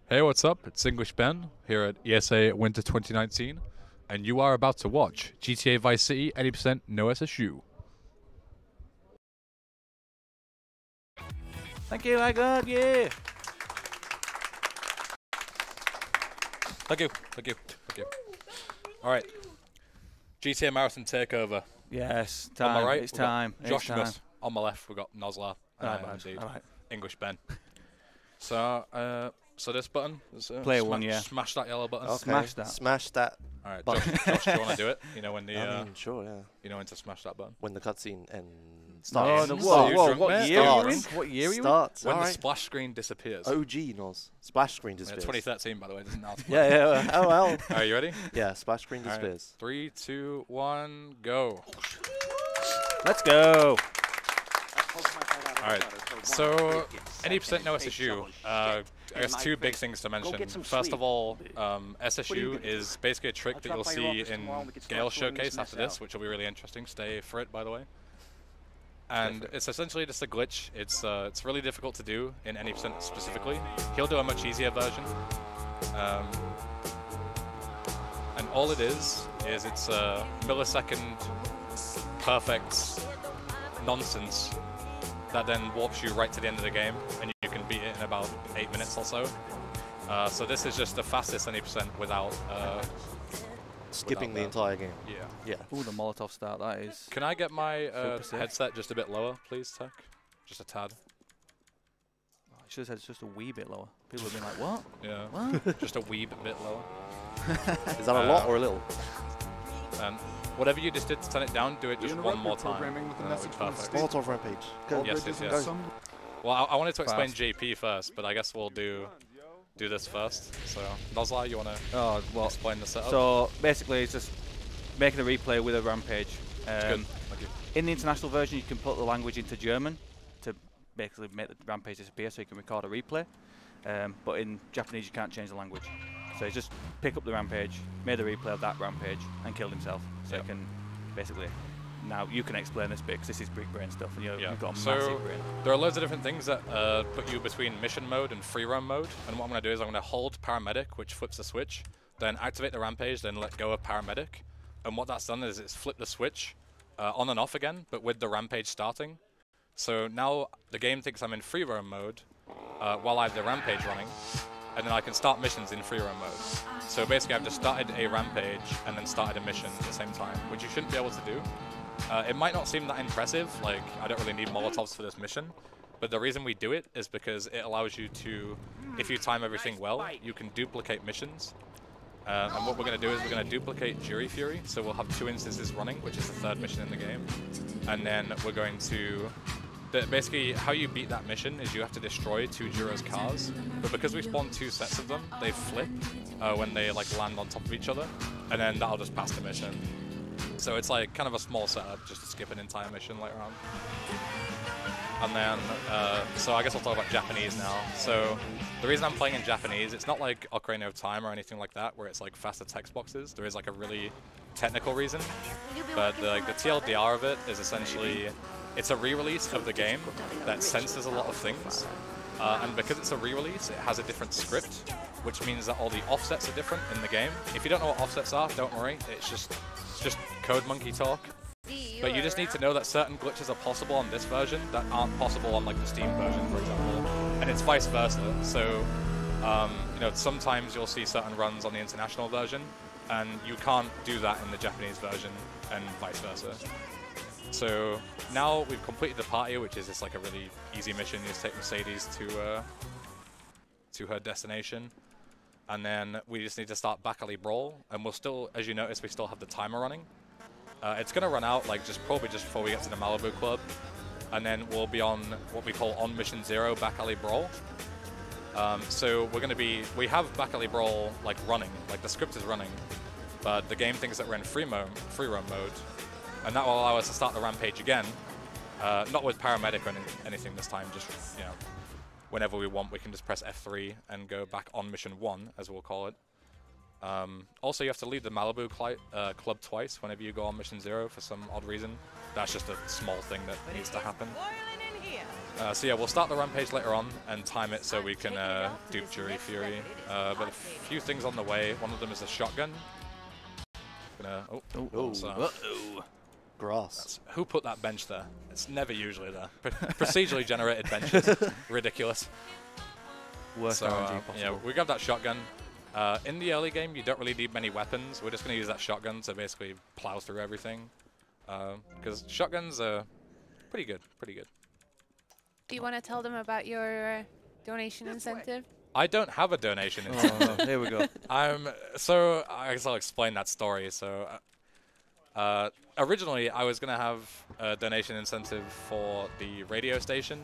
Hey, what's up? It's English Ben here at ESA Winter 2019, and you are about to watch GTA Vice City 80% No SSU. Thank you, my God, yeah. Thank you, thank you, thank you. All right, GTA Marathon Takeover. Yes, time. On my right, It's time. Josh it's time. On my left, we've got Nozla, and I am indeed English Ben. So this button, Player one, yeah. Smash that yellow button. Okay. Smash that. Smash that. All right, button. Josh, do you want to do it? You know when the I mean, sure, yeah. you know when to smash that button. When the cutscene ends. Oh, Starts. no, Starts. whoa, Drunk, what mate? year are you in? Starts. What year are you in? Starts. When the Alright. splash screen disappears. OG Nos. Splash screen Yeah, disappears. 2013, by the way, doesn't now. Yeah. Oh well. Are you ready? Yeah. Splash screen All right. disappears. 3, 2, 1, go. Let's go. All right. So 80% no SSU. I guess two big things to mention. First of all, SSU is basically a trick that you'll see in Gale's showcase after this, which will be really interesting. Stay for it, by the way. And it's essentially just a glitch. It's really difficult to do in 80% specifically. He'll do a much easier version. And all it is it's a millisecond perfect nonsense that then warps you right to the end of the game, and you can beat it in about 8 minutes or so. So this is just the fastest 80% without Skipping the that. entire game. Yeah. Ooh, the Molotov start, that is. Can I get my Super headset just a bit lower, please, Tech? Just a tad. I should have said it's just a wee bit lower. People have been like, what? Yeah. What? Just a wee bit lower. Is that a lot or a little? And whatever you just did to turn it down, do it just one more time. That would be perfect. Molotov rampage. Go. Yes. Well, I wanted to explain JP first, but I guess we'll do this first. So, Nozla, you want to explain the setup? So basically, it's just making a replay with a rampage. Good. Thank you. In the international version, you can put the language into German to basically make the rampage disappear, so you can record a replay. But in Japanese, you can't change the language. So you just pick up the rampage, made a replay of that rampage, and killed himself. So you can basically. Now you can explain this bit because this is big brain stuff, and you've got a massive brain. There are loads of different things that put you between mission mode and free roam mode. And what I'm going to do is I'm going to hold paramedic, which flips the switch, then activate the rampage, then let go of paramedic. And what that's done is it's flipped the switch on and off again, but with the rampage starting. So now the game thinks I'm in free roam mode while I have the rampage running, and then I can start missions in free roam mode. So basically I've just started a rampage and then started a mission at the same time, which you shouldn't be able to do. It might not seem that impressive, like I don't really need Molotovs for this mission, but the reason we do it is because it allows you to, if you time everything well, you can duplicate missions. And what we're going to do is we're going to duplicate Jury Fury, so we'll have 2 instances running, which is the 3rd mission in the game. And then we're going to, basically how you beat that mission is you have to destroy 2 Juro's cars, but because we spawn 2 sets of them, they flip when they like land on top of each other, and then that'll just pass the mission. So it's like kind of a small setup just to skip an entire mission later on. And then, so I guess I'll talk about Japanese now. So the reason I'm playing in Japanese, it's not like Ocarina of Time or anything like that, where it's like faster text boxes. There is like a really technical reason, but the TLDR of it is essentially, it's a re-release of the game that censors a lot of things. And because it's a re-release, it has a different script, which means that all the offsets are different in the game. If you don't know what offsets are, don't worry. It's just code monkey talk. But you just need to know that certain glitches are possible on this version that aren't possible on like the Steam version, for example. And it's vice versa. So, you know, sometimes you'll see certain runs on the international version, and you can't do that in the Japanese version, and vice versa. So now we've completed the party, which is just like a really easy mission. You just take Mercedes to her destination, and then we just need to start Back Alley Brawl. And we'll still, as you notice, we still have the timer running. It's going to run out like probably just before we get to the Malibu Club, and then we'll be on what we call on Mission 0 Back Alley Brawl. So we're going to be, we have Back Alley Brawl like running, like the script is running, but the game thinks that we're in free roam mode. And that will allow us to start the rampage again, not with paramedic or anything this time, just, you know, whenever we want, we can just press F3 and go back on mission 1, as we'll call it. Also, you have to leave the Malibu club twice whenever you go on mission 0 for some odd reason. That's just a small thing that needs to happen. So yeah, we'll start the rampage later on and time it so we can dupe Jury Fury. But a few things on the way. One of them is the shotgun. Grass. Who put that bench there? It's never usually there. Procedurally generated benches. Ridiculous. Worst RNG possible. Yeah, we got that shotgun. In the early game, you don't really need many weapons. We're just going to use that shotgun to basically plow through everything. Because shotguns are pretty good, Do you want to tell them about your donation incentive? I don't have a donation incentive. Oh, here we go. So I guess I'll explain that story. So originally I was going to have a donation incentive for the radio station,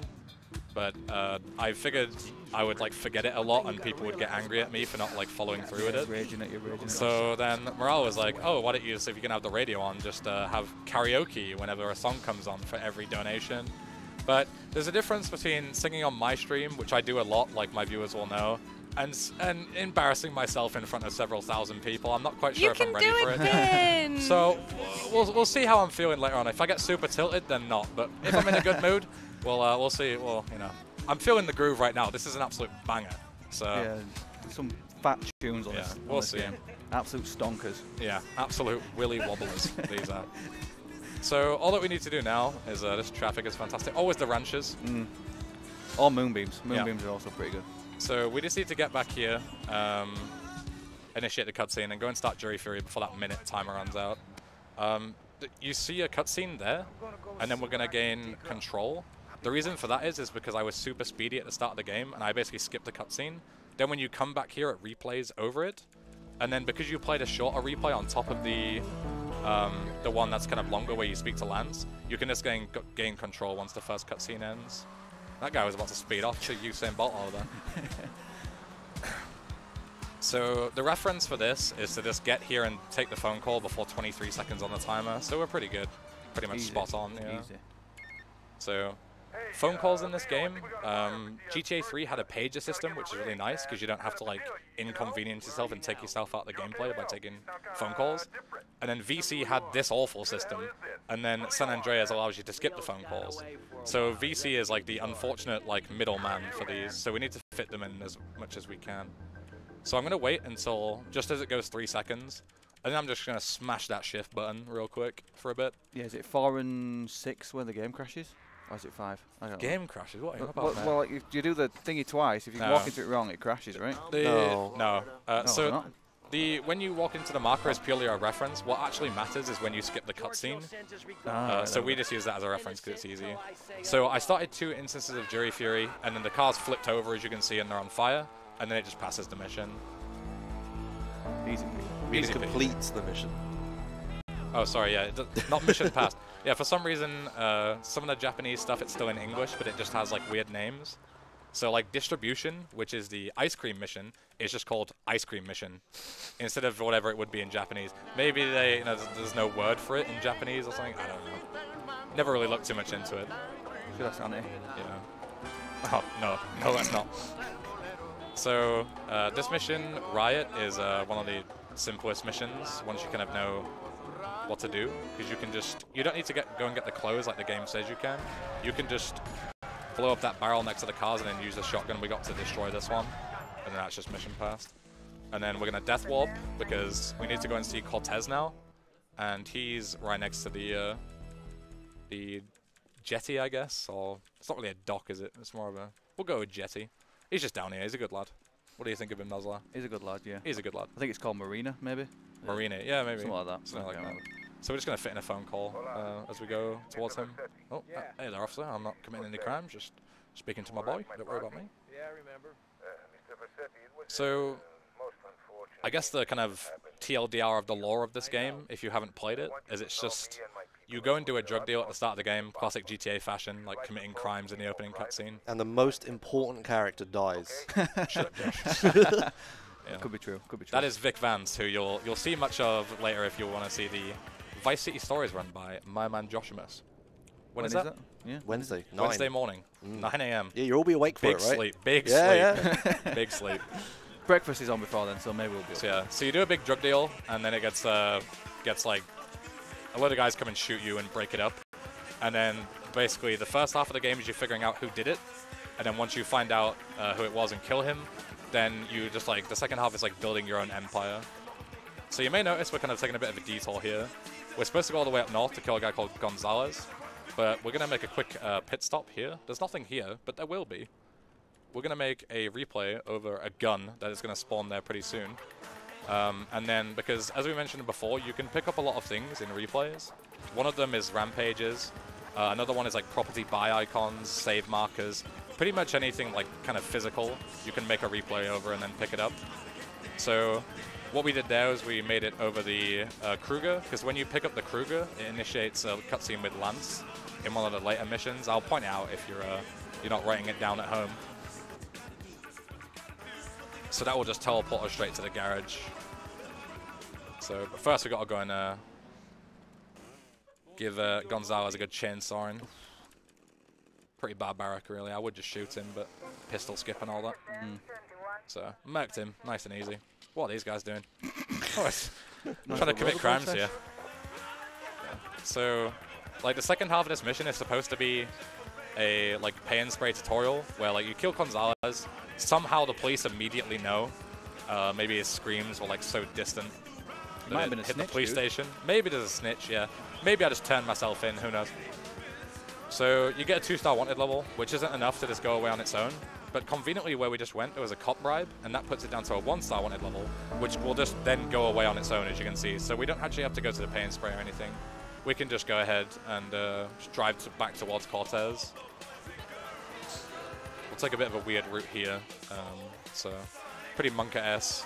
but I figured I would like forget it a lot and people would get angry at me for not like following through with it. Raging at you, raging. So then Morale was like, oh, why don't you, so if you can have the radio on, just have karaoke whenever a song comes on for every donation. But there's a difference between singing on my stream, which I do a lot, like my viewers will know, and embarrassing myself in front of several thousand people. I'm not quite sure if I'm ready for it. Then. So we'll see how I'm feeling later on. If I get super tilted, then not. But if I'm in a good mood, we'll see. Well, you know, I'm feeling the groove right now. This is an absolute banger. So yeah, some fat tunes on this. We'll see. Game. Absolute stonkers. Yeah, absolute willy wobblers. These are. So all that we need to do now is this traffic is fantastic. Always the ranches. Or moonbeams. Moonbeams are also pretty good. So we just need to get back here, initiate the cutscene, and go and start Jury Fury before that minute timer runs out. You see a cutscene there, and then we're going to gain control. The reason for that is because I was super speedy at the start of the game, and I basically skipped the cutscene. Then when you come back here, it replays over it. And then because you played a shorter replay on top of the one that's kind of longer where you speak to Lance, you can just gain control once the first cutscene ends. That guy was about to speed off to Usain Bolt all that. So the reference for this is to just get here and take the phone call before 23 seconds on the timer. So we're pretty good. Pretty much spot on. Yeah. Easy. So phone calls in this game, GTA 3 had a pager system, which is really nice because you don't have to like inconvenience yourself and take yourself out of the gameplay by taking phone calls. And then VC had this awful system, and then San Andreas allows you to skip the phone calls. So VC is like the unfortunate like middleman for these, so we need to fit them in as much as we can. So I'm going to wait until just as it goes 3 seconds, and then I'm just going to smash that shift button real quick for a bit. Yeah, is it 4 and 6 when the game crashes? Or is it 5? I don't know. Game crashes? What are you about, well, if you do the thingy twice, if you walk into it wrong, it crashes, right? No. So not. when you walk into the marker is purely a reference. What actually matters is when you skip the cutscene. So we just use that as a reference because it's easy. So I started 2 instances of Jury Fury, and then the cars flipped over, as you can see, and they're on fire, and then it just passes the mission. Easy. It completes the mission. Oh, sorry, yeah, not mission passed. Yeah, for some reason, some of the Japanese stuff, it's still in English, but it just has like weird names. So like Distribution, which is the ice cream mission, is just called Ice Cream Mission instead of whatever it would be in Japanese. Maybe there's no word for it in Japanese or something. I don't know. Never really looked too much into it. Sure, that's funny. Yeah. Oh no, that's not. So this mission, Riot, is one of the simplest missions once you kind of know what to do, because you don't need to go and get the clothes like the game says you can. You can just blow up that barrel next to the cars and then use the shotgun we got to destroy this one, and then that's just mission passed. And then we're gonna death warp because we need to go and see Cortez now, and he's right next to the jetty, I guess, or it's not really a dock, is it? It's more of a, we'll go with jetty. He's just down here. He's a good lad. What do you think of him, Nuzla? He's a good lad, yeah. He's a good lad. I think it's called Marina, maybe. Marina, yeah, maybe. Something like that. Something like that. So we're just going to fit in a phone call as we go towards him. Oh, hey there, officer. I'm not committing any crimes, just speaking to my boy. Don't worry about me. Yeah, I remember. So, I guess the kind of TLDR of the lore of this game, if you haven't played it, is it's just you go and do a drug deal at the start of the game, classic GTA fashion, like committing crimes in the opening cutscene. And the most important character dies. Shut up, Josh. Yeah. Could be true. Could be true. That is Vic Vance, who you'll see much of later if you want to see the Vice City stories run by my man Joshimus. When is that? Yeah. Wednesday. 9. Wednesday morning, 9 a.m. Yeah, you'll all be awake for Big it, right? sleep. Big sleep. Yeah. Big sleep. Breakfast is on before then, so maybe we'll be. So yeah, so you do a big drug deal, and then it gets like a lot of guys come and shoot you and break it up, and then basically the first half of the game is you figuring out who did it, and then once you find out who it was and kill him, then you just like, the second half is like building your own empire. So you may notice we're kind of taking a bit of a detour here. We're supposed to go all the way up north to kill a guy called Gonzalez, but we're going to make a quick pit stop here. There's nothing here, but there will be. We're going to make a replay over a gun that is going to spawn there pretty soon. And then, because as we mentioned before, you can pick up a lot of things in replays. One of them is rampages. Another one is like property buy icons, save markers. Pretty much anything like kind of physical, you can make a replay over and then pick it up. So what we did there was we made it over the Kruger, because when you pick up the Kruger, it initiates a cutscene with Lance in one of the later missions. I'll point out if you're not writing it down at home. So that will just teleport us straight to the garage. So, but first we got to go and give Gonzalez a good chainsawing. Pretty barbaric, really. I would just shoot him, but pistol skip and all that. So, murked him, nice and easy. What are these guys doing? Oh, trying to commit crimes here. Yeah. So, like the second half of this mission is supposed to be a like pay and spray tutorial where like you kill Gonzalez. Somehow the police immediately know. Maybe his screams were like so distant that it hit the police station. Maybe there's a snitch, yeah. Maybe I just turned myself in, who knows. So you get a 2-star wanted level, which isn't enough to just go away on its own. But conveniently where we just went, there was a cop bribe, and that puts it down to a 1-star wanted level, which will just then go away on its own, as you can see. So we don't actually have to go to the pay and spray or anything. We can just go ahead and just drive back towards Cortez. We'll take a bit of a weird route here, so pretty monka-esque.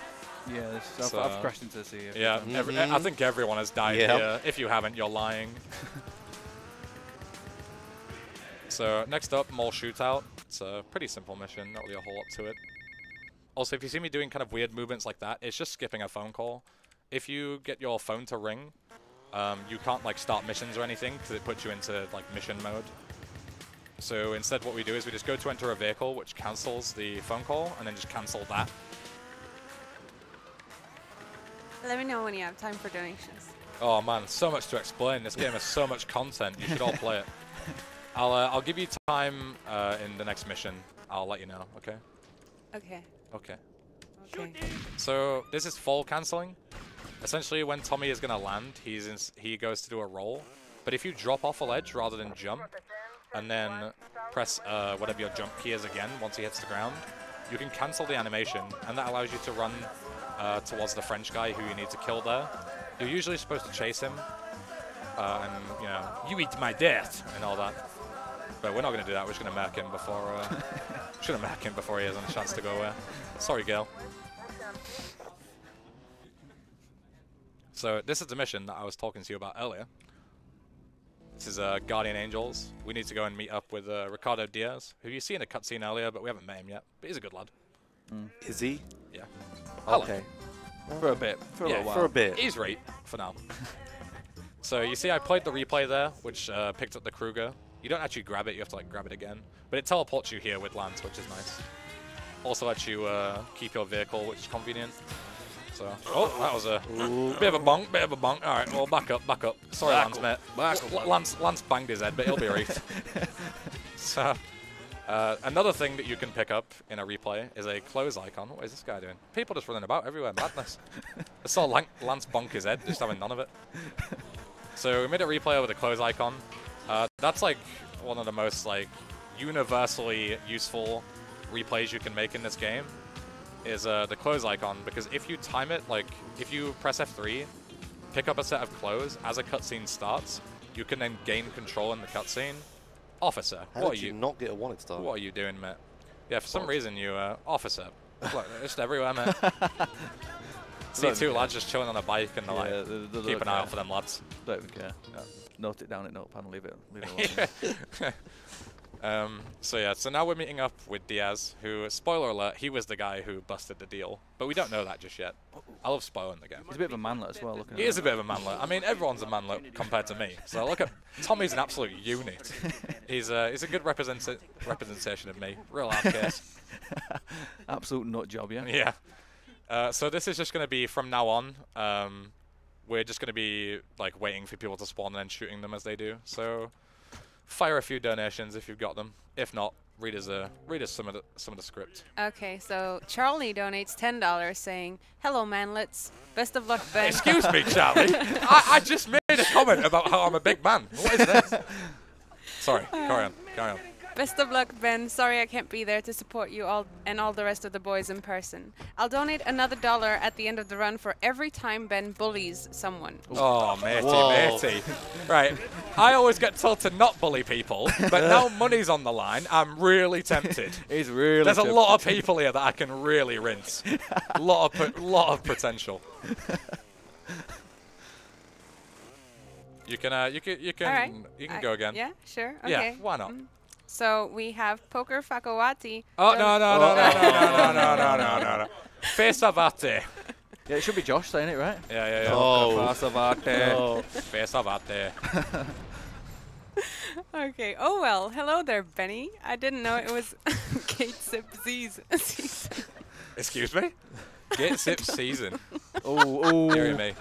Yeah, I've crashed into the sea. Yeah, I think everyone has died here. If you haven't, you're lying. So next up, mall shootout. It's a pretty simple mission, not really a whole lot to it. Also, if you see me doing kind of weird movements like that, it's just skipping a phone call. If you get your phone to ring, you can't like start missions or anything because it puts you into like mission mode. So instead what we do is we just go to enter a vehicle which cancels the phone call and then just cancel that. Let me know when you have time for donations. Oh man, so much to explain. This game has so much content. You should all play it. I'll give you time in the next mission. I'll let you know, okay? Okay. Okay. Okay. So this is fall canceling. Essentially when Tommy is going to land, he goes to do a roll. But if you drop off a ledge rather than jump, and then press whatever your jump key is again once he hits the ground, you can cancel the animation, and that allows you to run towards the French guy who you need to kill there. You're usually supposed to chase him, and you know, you eat my death and all that. But we're not going to do that. We're just going to murk him before he has a chance to go away. Sorry, Gail. So this is the mission that I was talking to you about earlier. This is Guardian Angels. We need to go and meet up with Ricardo Diaz, who you see in a cutscene earlier, but we haven't met him yet. But he's a good lad. Is he? Yeah. Okay. For a bit. For a little while. For a bit. He's right for now. So you see I played the replay there, which picked up the Kruger. You don't actually grab it, you have to like grab it again. But it teleports you here with Lance, which is nice. Also lets you keep your vehicle, which is convenient. So, oh, that was a bit of a bonk, All right, well, back up. Sorry, Lance, mate. Lance banged his head, but he'll be right. So, another thing that you can pick up in a replay is a close icon. What is this guy doing? People just running about everywhere, madness. I saw Lance bonk his head, just having none of it. So we made a replay over the close icon. That's like one of the most like universally useful replays you can make in this game. Is the close icon, because if you time it, like if you press F3, pick up a set of close, as a cutscene starts, you can then gain control in the cutscene. Officer, How did you not get a wanted star? What are you doing, mate? Yeah, for some reason you, officer. Look, it's just everywhere, mate. See two lads just chilling on a bike and they're like, keep an eye out for them lads. Don't even care. Yeah. Note it down in Notepad and leave it alone. So yeah, so now we're meeting up with Diaz, who, spoiler alert, he was the guy who busted the deal. But we don't know that just yet. I love spoiling the game. He's a bit of a manlet as well. He is a bit of a manlet. I mean, everyone's a manlet compared to me. So look at, Tommy's an absolute unit. He's a good representation of me. Real hard case. Absolute nut job, yeah? Yeah. So this is just going to be, from now on, we're just going to be like waiting for people to spawn and then shooting them as they do. So fire a few donations if you've got them. If not, read us some of the script. Okay, so Charlie donates $10 saying, "Hello, manlets. Best of luck, Ben." Excuse me, Charlie. I just made a comment about how I'm a big man. What is this? Sorry, carry on. Best of luck, Ben. Sorry I can't be there to support you all and all the rest of the boys in person. I'll donate another $1 at the end of the run for every time Ben bullies someone. Oh, matey. Right. I always get told to not bully people, but now money's on the line. I'm really tempted. He's really There's tempted. a lot of people here that I can really rinse. lot of potential. You can All right. go again. Yeah, sure. Okay. Yeah, why not? So we have Poker Fakawati. Oh no. Pesavate. Yeah, it should be Josh saying it, right? Yeah. Oh. Pesavate. Pesavate. Okay. Oh well. Hello there, Benny. I didn't know it was Kate Sip season. Excuse me? Get sip season. Oh. Dear me.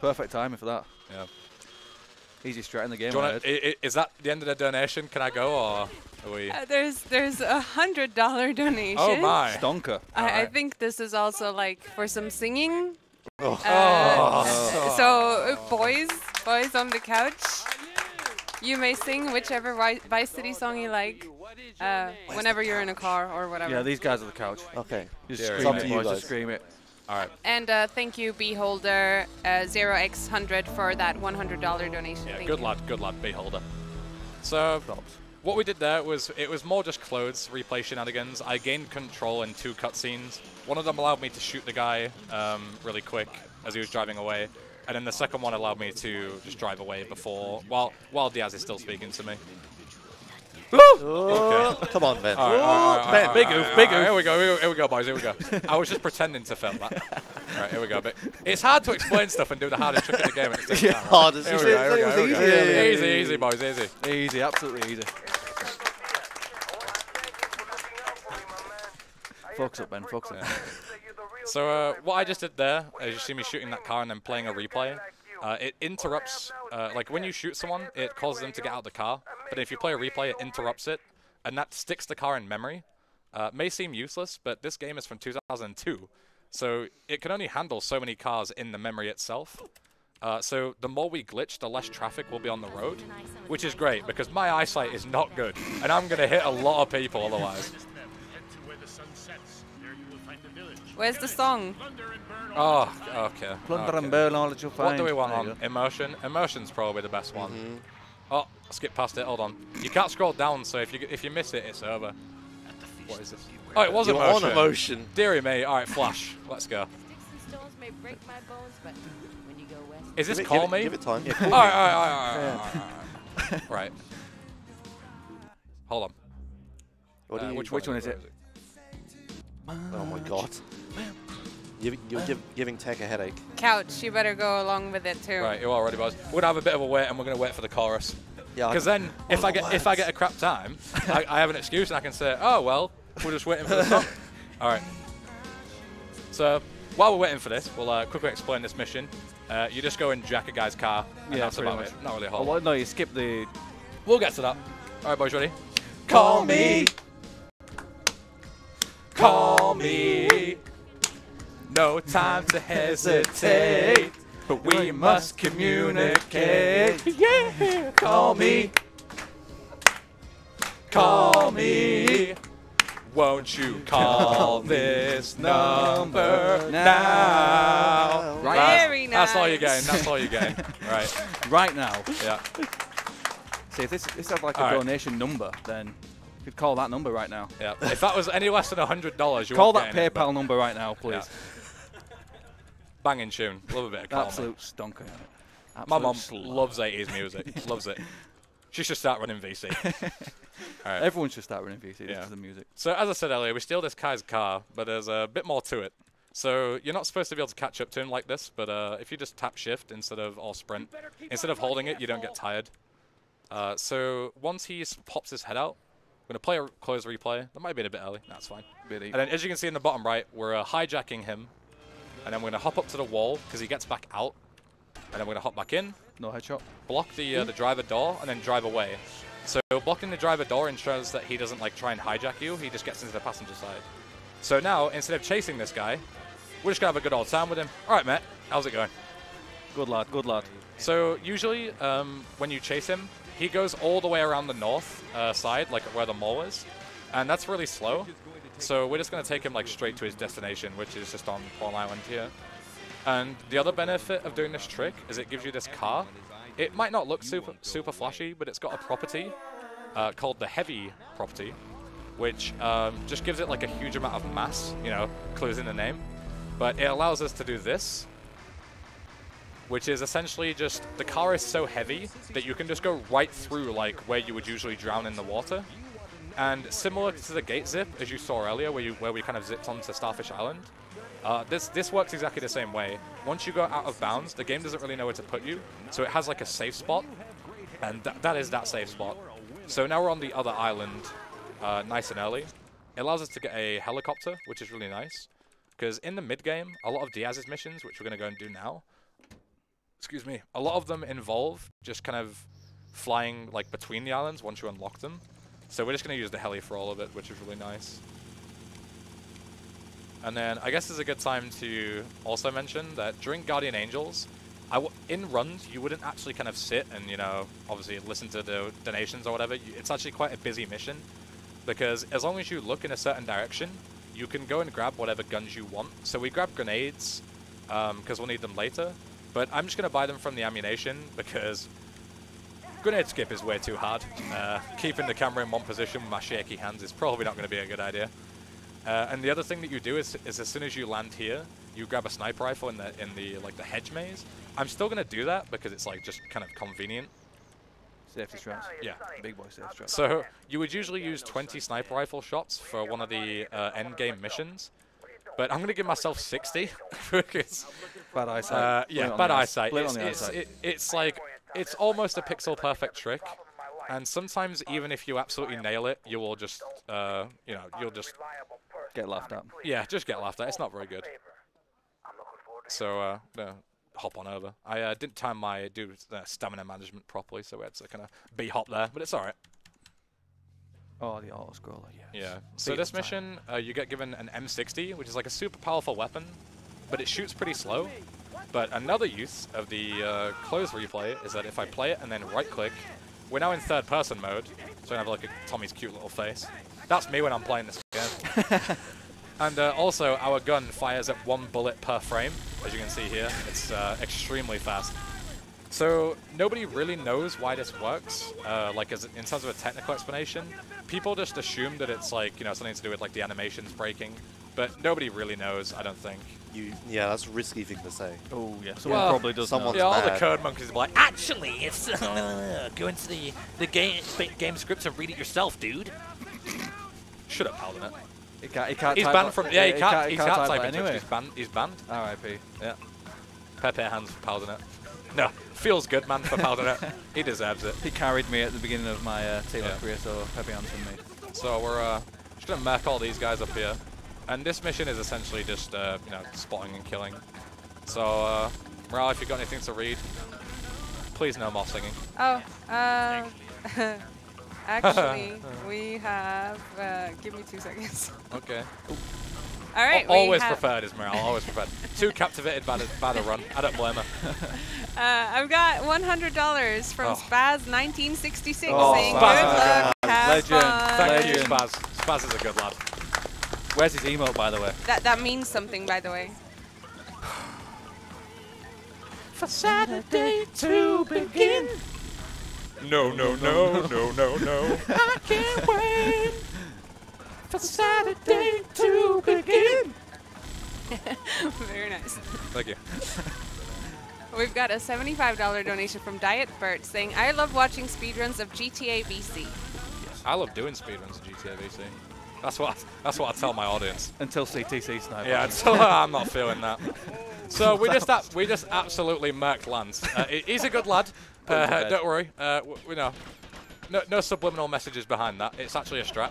Perfect timing for that. Yeah. Easiest strat in the game. Do you wanna, is that the end of the donation? Can I go, or are we? There's a $100 donation. Oh my! Stonker. I Alright. think this is also like for some singing. Oh. So boys on the couch, you may sing whichever Vice City song you like, whenever you're in a car or whatever. Yeah, these guys are the couch. Okay. Just Yeah, scream it's up it, to you boys. guys. Just scream it. All right. And thank you, Beholder 0x100 for that $100 donation. Yeah. Thank Good you. lad, beholder. So what we did there was it was more just clothes replay shenanigans. I gained control in 2 cutscenes. One of them allowed me to shoot the guy really quick as he was driving away, and then the second one allowed me to just drive away while Diaz is still speaking to me. Oh, come on, Ben. All right, big oof, big oof. Here we go, boys. Here we go. I was just pretending to film that. All right, here we go. But it's hard to explain stuff and do the hardest trick in the game at the same time. Hardest. Here You we said go, it was here we go. easy. Easy, boys, easy. Easy, absolutely easy. Focus up, Ben. Focus up. So what I just did there, as you see me shooting that car and then playing a replay, it interrupts, like when you shoot someone, it causes them to get out of the car. But if you play a replay, it interrupts it, and that sticks the car in memory. May seem useless, but this game is from 2002, so it can only handle so many cars in the memory itself. So the more we glitch, the less traffic will be on the road, which is great because my eyesight is not good, and I'm going to hit a lot of people otherwise. Where's the song? Oh, okay. Plunder okay. and burn all that you'll find. What do we want There you on? Emotion? Emotion's probably the best one. Oh, skip past it. Hold on. You can't scroll down, so if you miss it, it's over. What is this? Oh, it was You're emotion. on emotion. Dearie me. All right, Flash. Let's go. Stones may break my bones, but when you go west, Is this Give it- Call give it- Me? Give it time. All right. Right. Hold on. What do you, Which one is it? Oh my god. You're giving Tech a headache. Couch, you better go along with it too. Right, you already, boys. We're gonna have a bit of a wait, and we're gonna wait for the chorus. Yeah. Because then, if I get a crap time, I have an excuse and I can say, oh well, we're just waiting for the song. All right. So while we're waiting for this, we'll quickly explain this mission. You just go and jack a guy's car, and Yeah, that's pretty about much. it. Not really a Oh, whole. well, no, you skip the. We'll get to that. All right, boys, ready? Call me. Call me. No time to hesitate, but we must communicate. Yeah. Call me. Call me. Won't you call this number now? Very That's all you're nice. getting. That's all you're getting. Right. Right now. Yeah. See, if this had like a All right. donation number, then you could call that number right now. Yeah. If that was any less than $100, you Call won't that get any, PayPal number right now, please. Yeah. Banging tune. Love a bit of Call Me. Absolute stonker. Absolute My mom slut. loves 80s music. Loves it. She should start running VC. All right. Everyone should start running VC. Yeah. This is the music. So as I said earlier, we steal this guy's car, but there's a bit more to it. So you're not supposed to be able to catch up to him like this, but if you just tap shift or sprint, instead of holding it, you don't get tired. So once he pops his head out, we're going to play a close replay. That might have been a bit early. That's fine. And then as you can see in the bottom right, we're hijacking him. And then we're going to hop up to the wall because he gets back out. And then we're going to hop back in, No headshot. block the driver door, and then drive away. So blocking the driver door ensures that he doesn't like try and hijack you. He just gets into the passenger side. So now, instead of chasing this guy, we're just going to have a good old time with him. All right, Matt, how's it going? Good lad, good lad. So usually when you chase him, he goes all the way around the north side, like where the mall is. And that's really slow. So we're just going to take him like straight to his destination, which is just on Pawn Island here. And the other benefit of doing this trick is it gives you this car. It might not look super flashy, but it's got a property called the Heavy property, which just gives it like a huge amount of mass, you know, clues in the name. But it allows us to do this, which is essentially just the car is so heavy that you can just go right through like where you would usually drown in the water. And similar to the gate zip, as you saw earlier, where we kind of zipped onto Starfish Island, this works exactly the same way. Once you go out of bounds, the game doesn't really know where to put you, so it has like a safe spot, and that is that safe spot. So now we're on the other island, nice and early. It allows us to get a helicopter, which is really nice, because in the mid-game, a lot of Diaz's missions, which we're going to go and do now, excuse me, a lot of them involve just kind of flying like between the islands once you unlock them. So we're just going to use the heli for all of it, which is really nice. And then I guess this is a good time to also mention that during Guardian Angels, in runs, you wouldn't actually kind of sit and, you know, obviously listen to the donations or whatever. It's actually quite a busy mission, because as long as you look in a certain direction, you can go and grab whatever guns you want. So we grab grenades, because we'll need them later. But I'm just going to buy them from the ammunition, because grenade skip is way too hard. Keeping the camera in one position with my shaky hands is probably not going to be a good idea. And the other thing that you do is as soon as you land here, you grab a sniper rifle in the hedge maze. I'm still going to do that because it's like just kind of convenient. Safety straps. Yeah. Big boy safety straps. So you would usually use 20 sniper rifle shots for one of the end game missions, but I'm going to give myself 60 because bad eyesight. yeah, bad eyesight. It's like it's almost a pixel perfect trick, and sometimes even if you absolutely nail it, you will just you know, you'll just get laughed at. Yeah, just get laughed at. It's not very good. So hop on over. I didn't time my stamina management properly, so we had to kind of B-hop there, but it's all right. Oh, the auto scroller, yes. Yeah. So this mission, you get given an M60, which is like a super powerful weapon, but it shoots pretty slow. But another use of the close replay is that if I play it and then right-click, we're now in third-person mode, so I have like Tommy's cute little face. That's me when I'm playing this game. And also, our gun fires at 1 bullet per frame, as you can see here. It's extremely fast. So nobody really knows why this works, like in terms of a technical explanation. People just assume that it's like, you know, something to do with like the animations breaking, but nobody really knows, I don't think. Yeah, that's a risky thing to say. Oh, yeah. Someone probably does know. Yeah, all the code monkeys are like, actually, it's go into the game scripts and read it yourself, dude. Shut up, Paladin. He can't he's type banned from. Yeah, he can't type it anyway. He's banned. R.I.P. Yeah. Pepe hands for Paladin. No, feels good, man, for Paladin. He deserves it. He carried me at the beginning of my Taylor career, so Pepe hands from me. So we're just gonna murk all these guys up here, and this mission is essentially just you know, spotting and killing. So Morale, if you've got anything to read, please no more singing. Oh, actually, we have. Give me 2 seconds. Okay. All right. Always preferred, Ismail. Always preferred. Too captivated by the run. I don't blame her. I've got $100 from Spaz1966 saying Spaz, good luck, have legend. fun. Thank you, Spaz. Spaz is a good lad. Where's his emote, by the way? That means something, by the way. For Saturday to begin. No, no, no, no, no, no. I can't wait for Saturday to begin. Very nice. Thank you. We've got a $75 donation from Diet Bert saying, I love watching speedruns of GTA VC. I love doing speedruns of GTA VC. That's what I tell my audience. Until CTC sniper. Yeah, until I'm not feeling that. So we just absolutely murked Lance. He's a good lad. Don't worry. We know. No subliminal messages behind that. It's actually a strat.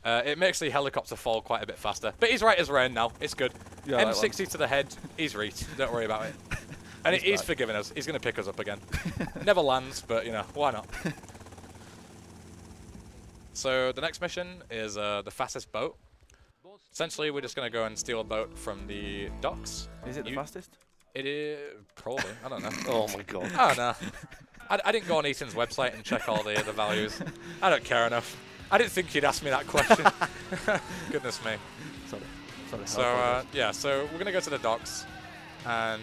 It makes the helicopter fall quite a bit faster. But he's right as rain now. It's good. Yeah, M60 to the head. He's reached. Don't worry about it. And he's forgiven us. He's going to pick us up again. Never lands, but, you know, why not? So the next mission is the fastest boat. Essentially, we're just going to go and steal a boat from the docks. Is it the fastest? It is probably. I don't know. Oh my god. I don't know. I didn't go on Ethan's website and check all the values. I don't care enough. I didn't think you'd ask me that question. Goodness me. Sorry. So yeah, so we're gonna go to the docks, and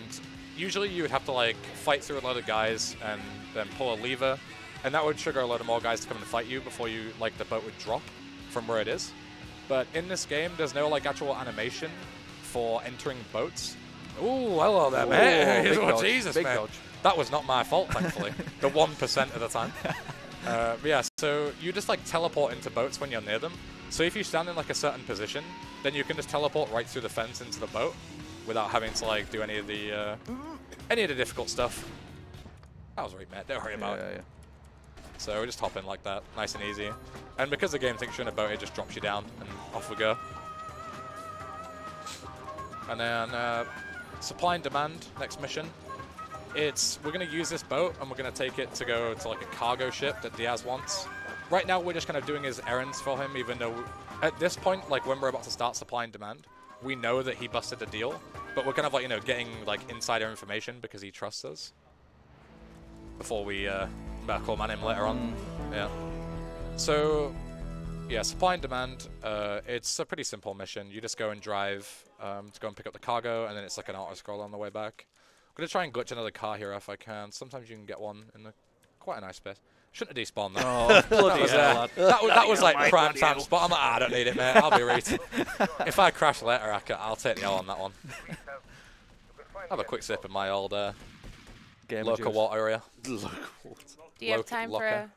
usually you would have to like fight through a lot of guys and then pull a lever, and that would trigger a lot of more guys to come and fight you before you like the boat would drop from where it is. But in this game, there's no like actual animation for entering boats. Ooh, hello there, mate. Oh, Jesus, big man. dodge. That was not my fault, thankfully. The 1% of the time. But yeah, so you just like teleport into boats when you're near them. So if you stand in like a certain position, then you can just teleport right through the fence into the boat without having to like do any of the difficult stuff. That was right, mate. Don't worry about it. Yeah. So we just hop in like that, nice and easy. And because the game thinks you're in a boat, it just drops you down, and off we go. And then supply and demand, next mission. We're going to use this boat, and we're going to take it to go to like a cargo ship that Diaz wants. Right now, we're just kind of doing his errands for him, even though at this point, like when we're about to start supply and demand, we know that he busted the deal, but we're kind of like, you know, getting like insider information because he trusts us. Before we better call man him later on. Yeah. So, yeah, supply and demand. It's a pretty simple mission. You just go and drive to go and pick up the cargo, and then it's like an auto-scroll on the way back. I'm going to try and glitch another car here if I can. Sometimes you can get one in quite a nice space. Shouldn't have despawned that. Oh, bloody hell. That was like prime time spot. I'm like, I don't need it, mate. I'll be right. If I crash later, I'll take the L on that one. Have a quick sip of my old local water area. Do you have time for a?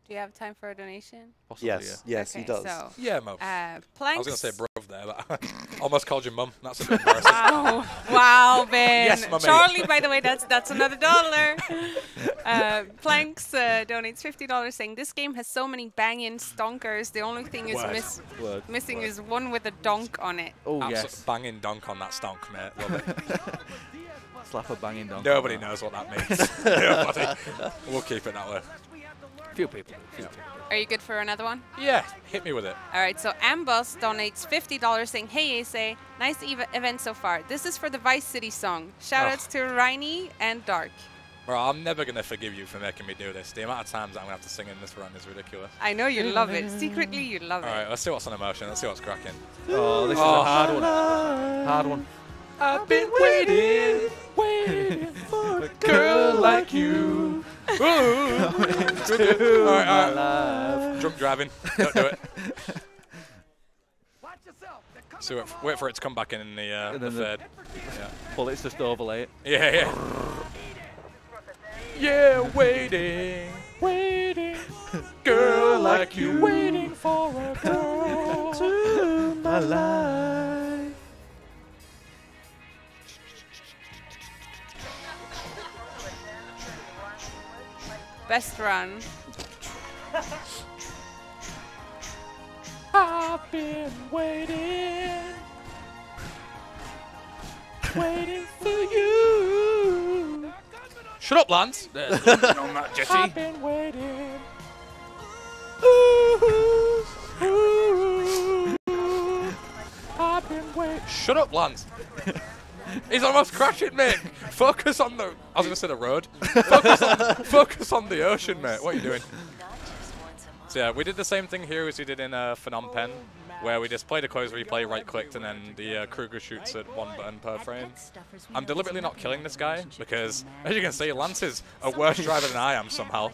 Do you have time for a donation? Possibly, yes, yes, okay, he does. So, yeah, Mo. Planks. I was going to say bruv there, but almost called you mum. That's a bit embarrassing. Wow, Ben. Yes, mummy. Charlie, by the way, that's another $1. Planks donates $50 saying, this game has so many banging stonkers. The only thing is missing is one with a donk on it. Oh, yes. Banging donk on that stonk, mate. Love it. Slap a banging donk. Nobody knows what that means. Nobody. We'll keep it that way. Few people. Are you good for another one? Yeah, hit me with it. All right, so Amboss donates $50 saying, hey, ESA, nice event so far. This is for the Vice City song. Shoutouts to Rainy and Dark. Bro, I'm never going to forgive you for making me do this. The amount of times I'm going to have to sing in this run is ridiculous. I know you love it. Secretly, you love it. All right, let's see what's on Emotion. Let's see what's cracking. Oh, this is a hard one. Hard one. I've been waiting for a girl like you. Ooh. All right. Drunk driving. Don't do it. So wait for it to come back in the third. Yeah. Bullets just overlay it. Yeah. Yeah, waiting. Girl like you, waiting for a girl to my life. Best run. I've been waiting for you. Shut up, Lance. There's nothing on that jetty. I've been waiting. Ooh, I've been waiting. Shut up, Lance. He's almost crashing, mate. Focus on the... I was going to say the road. Focus on the ocean, mate. What are you doing? So yeah, we did the same thing here as we did in Phnom Penh, where we just played a close replay, right-clicked, and then the Kruger shoots at 1 button per frame. I'm deliberately not killing this guy, because, as you can see, Lance is a worse driver than I am somehow.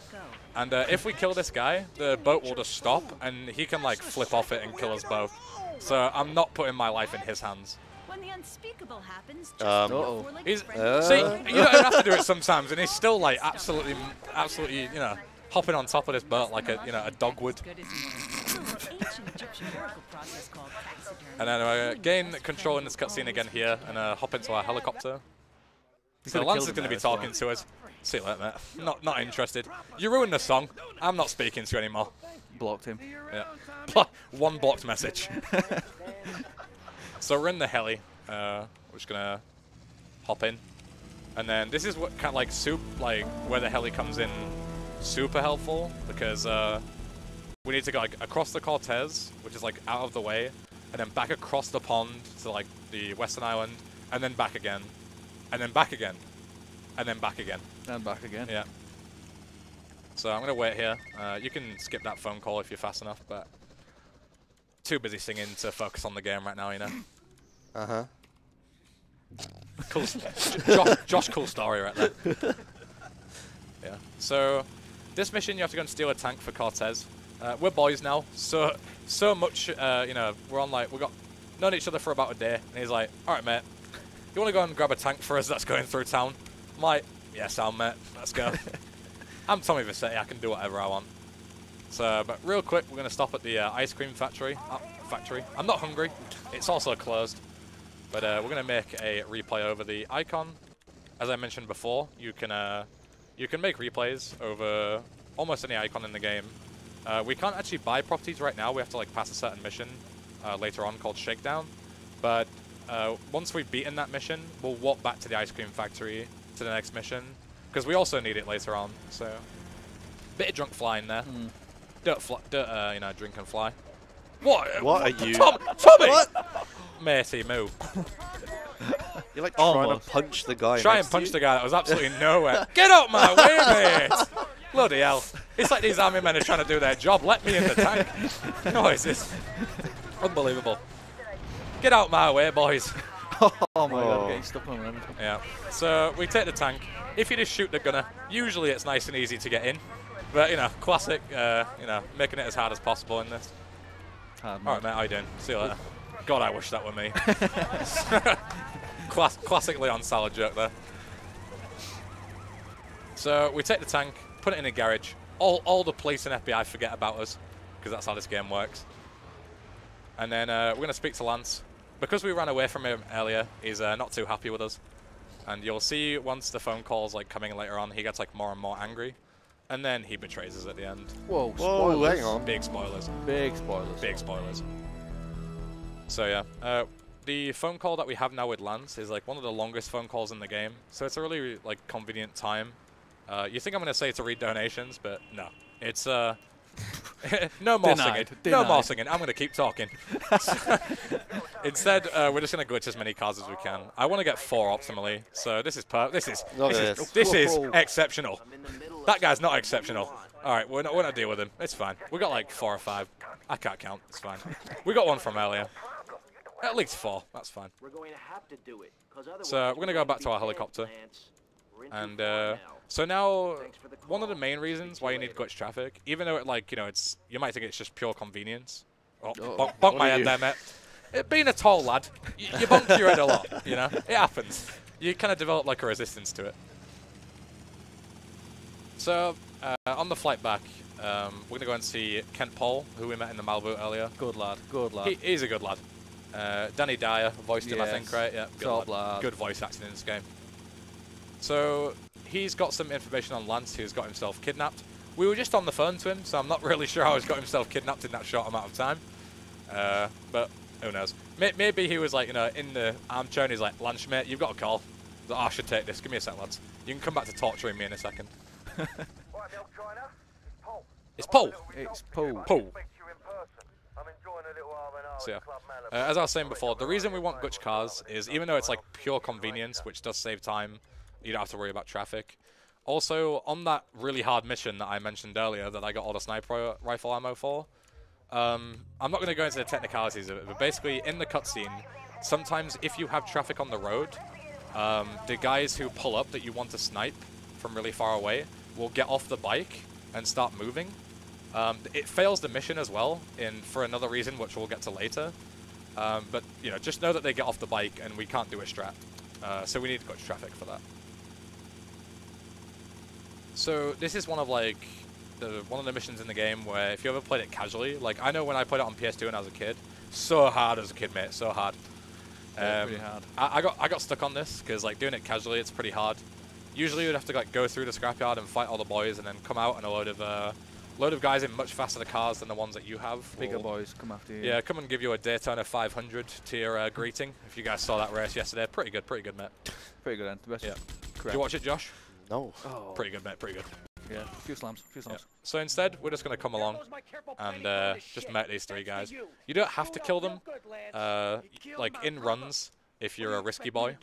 And if we kill this guy, the boat will just stop, and he can, like, flip off it and kill us both. So I'm not putting my life in his hands. When the unspeakable happens, He's, see, you don't even have to do it sometimes, and he's still like absolutely, you know, hopping on top of this boat like a dog would. And then gain control in this cutscene again here, and hop into our helicopter. So Lance is going to be talking to us. See you later, mate. Not interested. You ruined the song. I'm not speaking to you anymore. Blocked him. Yeah. One blocked message. So we're in the heli. We're just gonna hop in, and then this is what kind of like where the heli comes in super helpful, because we need to go like across the Cortez, which is like out of the way, and then back across the pond to like the Western Island, and then back again, and then back again, and then back again. And back again. Yeah. So I'm gonna wait here. You can skip that phone call if you're fast enough, but too busy singing to focus on the game right now, you know. Uh-huh. Cool. Josh, cool story right there. Yeah. So this mission, you have to go and steal a tank for Cortez. We're boys now, so much. You know, we're on like we got known each other for about a day, and he's like, "All right, mate, you want to go and grab a tank for us that's going through town?" I'm like, "Yeah, sound mate, let's go." I'm Tommy Vassetti, I can do whatever I want. So, but real quick, we're gonna stop at the ice cream factory. I'm not hungry. It's also closed. But we're gonna make a replay over the icon. As I mentioned before, you can make replays over almost any icon in the game. We can't actually buy properties right now. We have to like pass a certain mission later on called Shakedown. But once we've beaten that mission, we'll walk back to the ice cream factory to the next mission because we also need it later on. So, bit of drunk flying there. Don't you know, drink and fly. What? What are you? Tommy! What? Matey, moo. You're like trying to punch the guy. Try and punch the guy that was absolutely nowhere. Get out my way, mate! Bloody hell. It's like these army men are trying to do their job. Let me in the tank. No, it's this. Unbelievable. Get out my way, boys. Oh my god, getting stuck on them. Yeah. So we take the tank. If you just shoot the gunner, usually it's nice and easy to get in. But, you know, classic, you know, making it as hard as possible in this. Alright, mate, how you doing? See you later. God, I wish that were me. Classic Leon salad joke there. So we take the tank, put it in a garage. All the police and FBI forget about us, because that's how this game works. And then we're going to speak to Lance. Because we ran away from him earlier, he's not too happy with us. And you'll see once the phone call's like coming later on, he gets like more and more angry. And then he betrays us at the end. Whoa, Whoa, hang on. Big spoilers. Big spoilers. Big spoilers. So yeah, the phone call that we have now with Lance is like one of the longest phone calls in the game. So it's a really like convenient time. You think I'm going to say to read donations, but no. It's no more singing. No more singing. I'm going to keep talking. Instead, we're just going to glitch as many cars as we can. I want to get 4 optimally. So this is exceptional. That guy's not exceptional. All right, we're not deal with him. It's fine. We got like 4 or 5. I can't count. It's fine. We got one from earlier. At least 4. That's fine. So we're going to go back to our helicopter. And so now, one of the main reasons why you need glitch traffic, even though it like, you know, you might think it's just pure convenience. Oh, bonk my head there, mate. Being a tall lad, you bonk your head a lot, you know? It happens. You kind of develop like a resistance to it. So, on the flight back, we're going to go and see Kent Paul, who we met in the Malibu earlier. Good lad, good lad. He's a good lad. Danny Dyer voiced him, I think, right? Yeah, good lad. Good voice acting in this game. So, he's got some information on Lance, who's got himself kidnapped. We were just on the phone to him, so I'm not really sure how he's got himself kidnapped in that short amount of time. But who knows? Maybe he was like, you know, in the armchair and he's like, Lance, mate, you've got a call. Like, oh, I should take this. Give me a sec, lads. You can come back to torturing me in a second. It's Paul. It's Paul. Paul. So yeah, as I was saying before, the reason we want glitch cars is even though it's like pure convenience, which does save time, you don't have to worry about traffic. Also, on that really hard mission that I mentioned earlier that I got all the sniper rifle ammo for, I'm not going to go into the technicalities of it, but basically in the cutscene, sometimes if you have traffic on the road, the guys who pull up that you want to snipe from really far away will get off the bike and start moving. It fails the mission as well, for another reason, which we'll get to later. But you know, just know that they get off the bike, and we can't do a strat. So we need glitch traffic for that. So this is one of the missions in the game where if you ever played it casually, like I know when I played it on PS2 when I was a kid, so hard as a kid, mate, so hard. Pretty hard. I got stuck on this because like doing it casually, it's pretty hard. Usually you'd have to like go through the scrapyard and fight all the boys, and then come out and a load of guys in much faster cars than the ones that you have. Bigger boys come after you. Yeah, come and give you a Daytona 500 to your greeting. If you guys saw that race yesterday, pretty good, mate. Pretty good, then. The best. Yeah. Did you watch it, Josh? No. Oh. Pretty good, mate. Pretty good. Yeah, a few slams, a few slams. Yeah. So instead, we're just going to come along and just mech these 3 guys. You don't have to kill them. Like in runs, if you're a risky boy,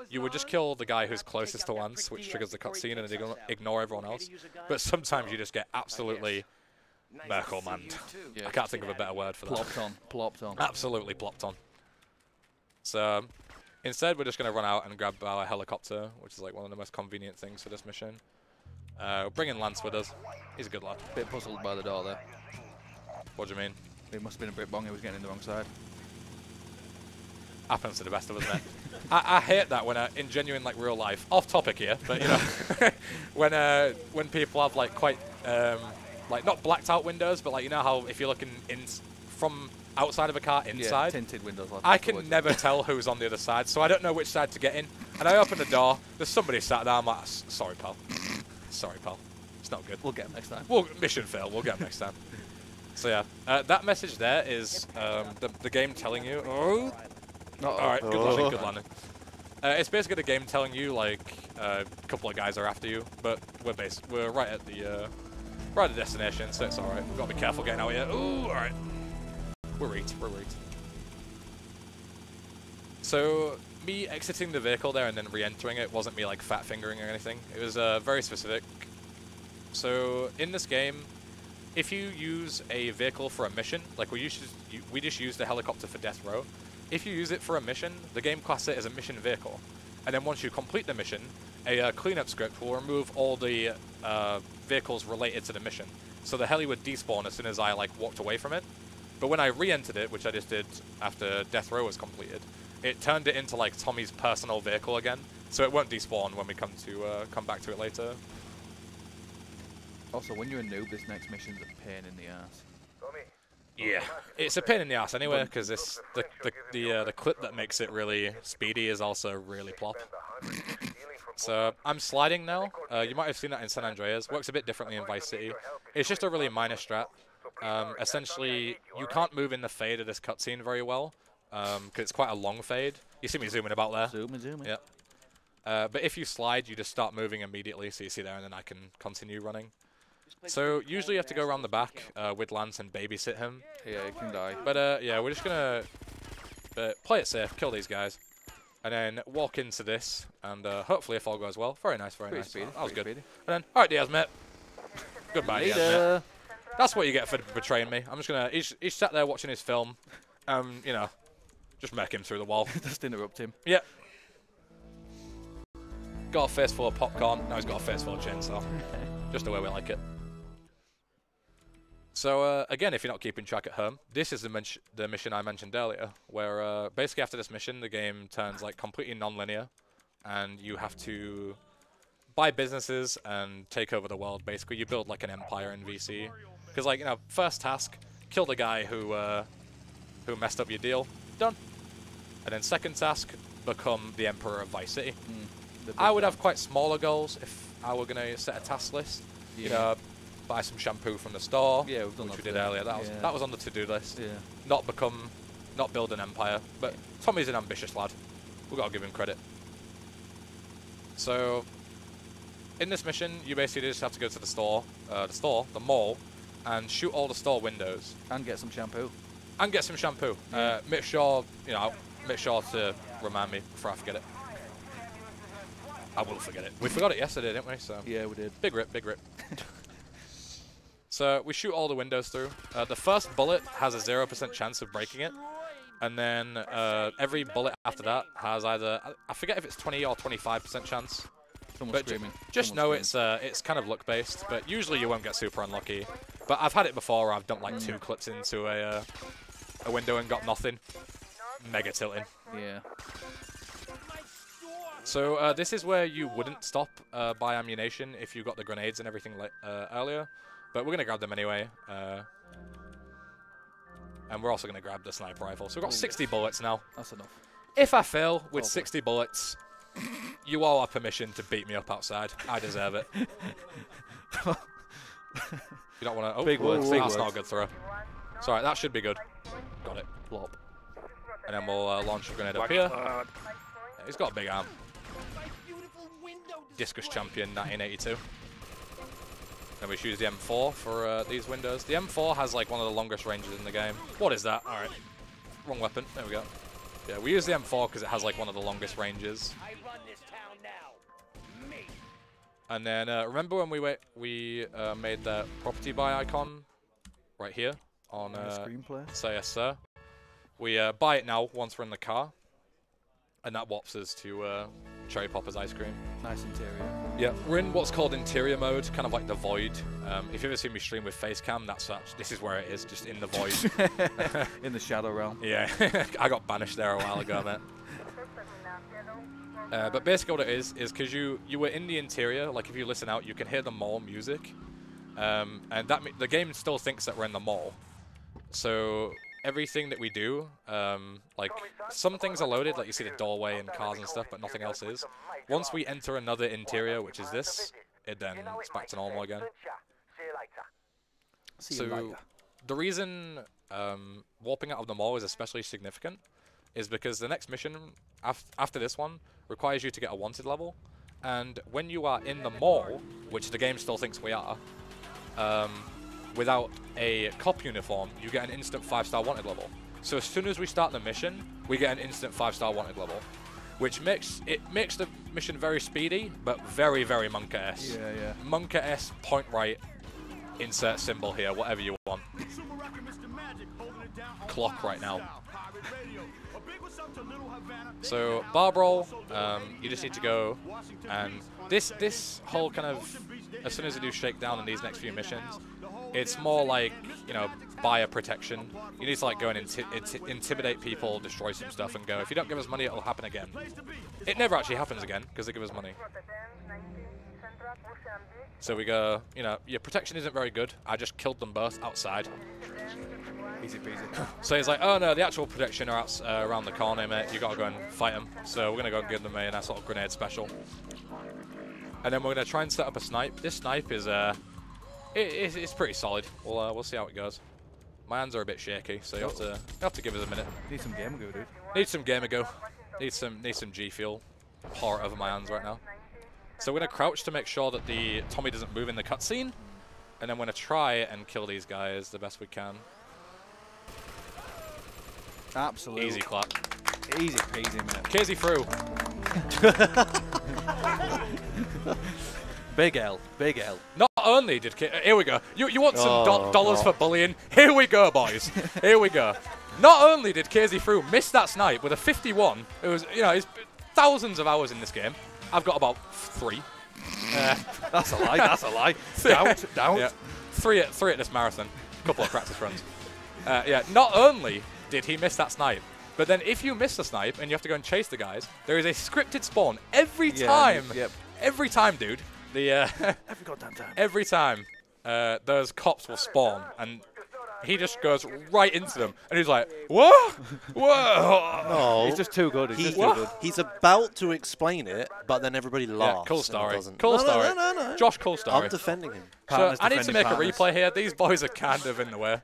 you would just kill the guy who's closest to Lance, which triggers the cutscene and ignore everyone else. But sometimes you just get absolutely Merkel-manned. Yeah, I can't think of a better word for that. Plopped on, plopped on. Absolutely plopped on. So instead, we're just going to run out and grab our helicopter, which is like one of the most convenient things for this mission. Bring in Lance with us. He's a good lad. Bit puzzled by the door there. What do you mean? He must have been a bit bong, he was getting in the wrong side. Happens to the best of us, mate. I hate that when in genuine like real life, off topic here, but you know, when people have like quite like not blacked out windows, but like you know how if you're looking in from outside of a car inside, yeah, tinted windows. I can never tell who's on the other side, so I don't know which side to get in. And I open the door, there's somebody sat there. I'm like, sorry, pal. Sorry, pal. It's not good. We'll get him next time. Well, mission failed. We'll get him next time. So yeah, that message there is the game telling you. Oh, all right, good landing, good landing. It's basically the game telling you like a couple of guys are after you, but we're right at the destination, so it's all right. We've got to be careful getting out here. Ooh, all right. We're right. So me exiting the vehicle there and then re-entering it wasn't me like fat fingering or anything. It was very specific. So in this game, if you use a vehicle for a mission, like we just used the helicopter for Death Row. If you use it for a mission, the game classes it as a mission vehicle. And then once you complete the mission, a cleanup script will remove all the vehicles related to the mission. So the heli would despawn as soon as I like walked away from it. But when I re-entered it, which I just did after Death Row was completed, it turned it into like Tommy's personal vehicle again. So it won't despawn when we come back to it later. Also, when you're a noob, this next mission's a pain in the ass. Yeah, it's a pain in the ass anyway, because the clip that makes it really speedy is also really plop. So I'm sliding now. You might have seen that in San Andreas. Works a bit differently in Vice City. It's just a really minor strat. Essentially, you can't move in the fade of this cutscene very well, because it's quite a long fade. You see me zooming about there? Zooming. Yeah. But if you slide, you just start moving immediately, so you see there, and then I can continue running. So usually you have to go around the back with Lance and babysit him. Yeah, he can die. But yeah, we're just gonna play it safe, kill these guys, and then walk into this, and hopefully if all goes well. Very nice, very nice. Speedy, that was good. speedy. And then, all right, Diaz, mate. Goodbye, Diaz, mate. That's what you get for betraying me. I'm just gonna. He's sat there watching his film. You know, just mech him through the wall. Just interrupt him. Yep. Got a face full of popcorn. Now he's got a face full of chainsaw. Just the way we like it. So again, if you're not keeping track at home, this is the mission I mentioned earlier, where basically after this mission, the game turns like completely non-linear, and you have to buy businesses and take over the world. Basically, you build like an empire in VC. Because like, you know, first task, kill the guy who messed up your deal. Done. And then second task, become the Emperor of Vice City. I would have quite smaller goals if I were going to set a task list. Yeah. You know, buy some shampoo from the store, yeah, we've done which that we did earlier. That was on the to-do list. Yeah. Not build an empire. But Tommy's an ambitious lad. We've got to give him credit. So, in this mission, you basically just have to go to the mall, and shoot all the store windows. And get some shampoo. Yeah. Make sure to remind me before I forget it. I will forget it. We forgot it yesterday, didn't we? So yeah, we did. Big rip. So we shoot all the windows through. The first bullet has a 0% chance of breaking it. And then every bullet after that has either, I forget if it's 20 or 25% chance. Someone's screaming. Just know it's kind of luck based, but usually you won't get super unlucky. But I've had it before where I've dumped like 2 clips into a window and got nothing. Mega tilting. Yeah. So this is where you wouldn't stop buy ammunition if you got the grenades and everything earlier, but we're gonna grab them anyway. And we're also gonna grab the sniper rifle. So we've got 60 bullets now. That's enough. If I fail with 60 bullets, you all have permission to beat me up outside. I deserve it. You don't want to. Oh, big words. That's not a good throw. Sorry, that should be good. Got it. Plop. And then we'll launch a grenade up here. Yeah, he's got a big arm. Discus champion 1982. Then we choose the M4 for these windows. The M4 has like one of the longest ranges in the game. What is that? All right, wrong weapon. There we go. Yeah, we use the M4 because it has like one of the longest ranges. I run this town now. Me. And then remember when we made that property buy icon right here on screenplay? Say Yes Sir. We buy it now once we're in the car, and that warps us to Cherry Popper's ice cream. Nice interior. Yeah, we're in what's called interior mode, kind of like the void. If you've ever seen me stream with Facecam, this is where it is, just in the void. In the shadow realm. Yeah, I got banished there a while ago, man. But basically what it is because you were in the interior, like if you listen out, you can hear the mall music. And the game still thinks that we're in the mall. So everything that we do, like some things are loaded, like you see the doorway and cars and stuff, but nothing else is. Once we enter another interior, which is this, it's back to normal again. So the reason warping out of the mall is especially significant is because the next mission after this one requires you to get a wanted level, and when you are in the mall, which the game still thinks we are, without a cop uniform, you get an instant 5-star wanted level. So as soon as we start the mission, we get an instant 5-star wanted level, which makes the mission very speedy, but very, very Monka-esque. Yeah, yeah. Monka-esque, point right, insert symbol here, whatever you want. Clock right now. So bar brawl, you just need to go, and this whole kind of, as soon as you do shakedown in these next few missions, it's more like, you know, buyer protection. You need to like go and intimidate people, destroy some stuff, and go. If you don't give us money, it'll happen again. It never actually happens again because they give us money. So we go, you know, your protection isn't very good. I just killed them both outside. Easy peasy. So he's like, oh no, the actual protection are out, around the corner, mate. You gotta go and fight them. So we're gonna go and give them a nice sort of grenade special. And then we're gonna try and set up a snipe. This snipe is it's pretty solid. We'll see how it goes. My hands are a bit shaky, so you have to give us a minute. Need some game ago, dude. Need some game ago. Need some G fuel. Pour it over my hands right now. So we're gonna crouch to make sure that the Tommy doesn't move in the cutscene, and then we're gonna try and kill these guys the best we can. Absolutely. Easy clap. Easy peasy, mate. KZ through. Big L. Big L. Not only did here we go. You want some dollars for bullying? Here we go, boys. Here we go. Not only did KZ through miss that snipe with a 51, it was, you know, it's thousands of hours in this game. I've got about 3. That's a lie. That's a lie. Doubt. Yeah. Three at this marathon. A couple of practice runs. Yeah. Not only did he miss that snipe, but then if you miss the snipe and you have to go and chase the guys, there is a scripted spawn every time. Yep. Every time, dude. Every goddamn time. Every time, those cops will spawn, and he just goes right into them, and he's like, "Whoa, whoa!" No, he's just too good. He's just too good. He's about to explain it, but then everybody laughs. Yeah, cool story. And Cool no, story. No. Josh, cool story. I'm defending him. So Partners I need to defending make partners. a replay here. These boys are kind of in the way,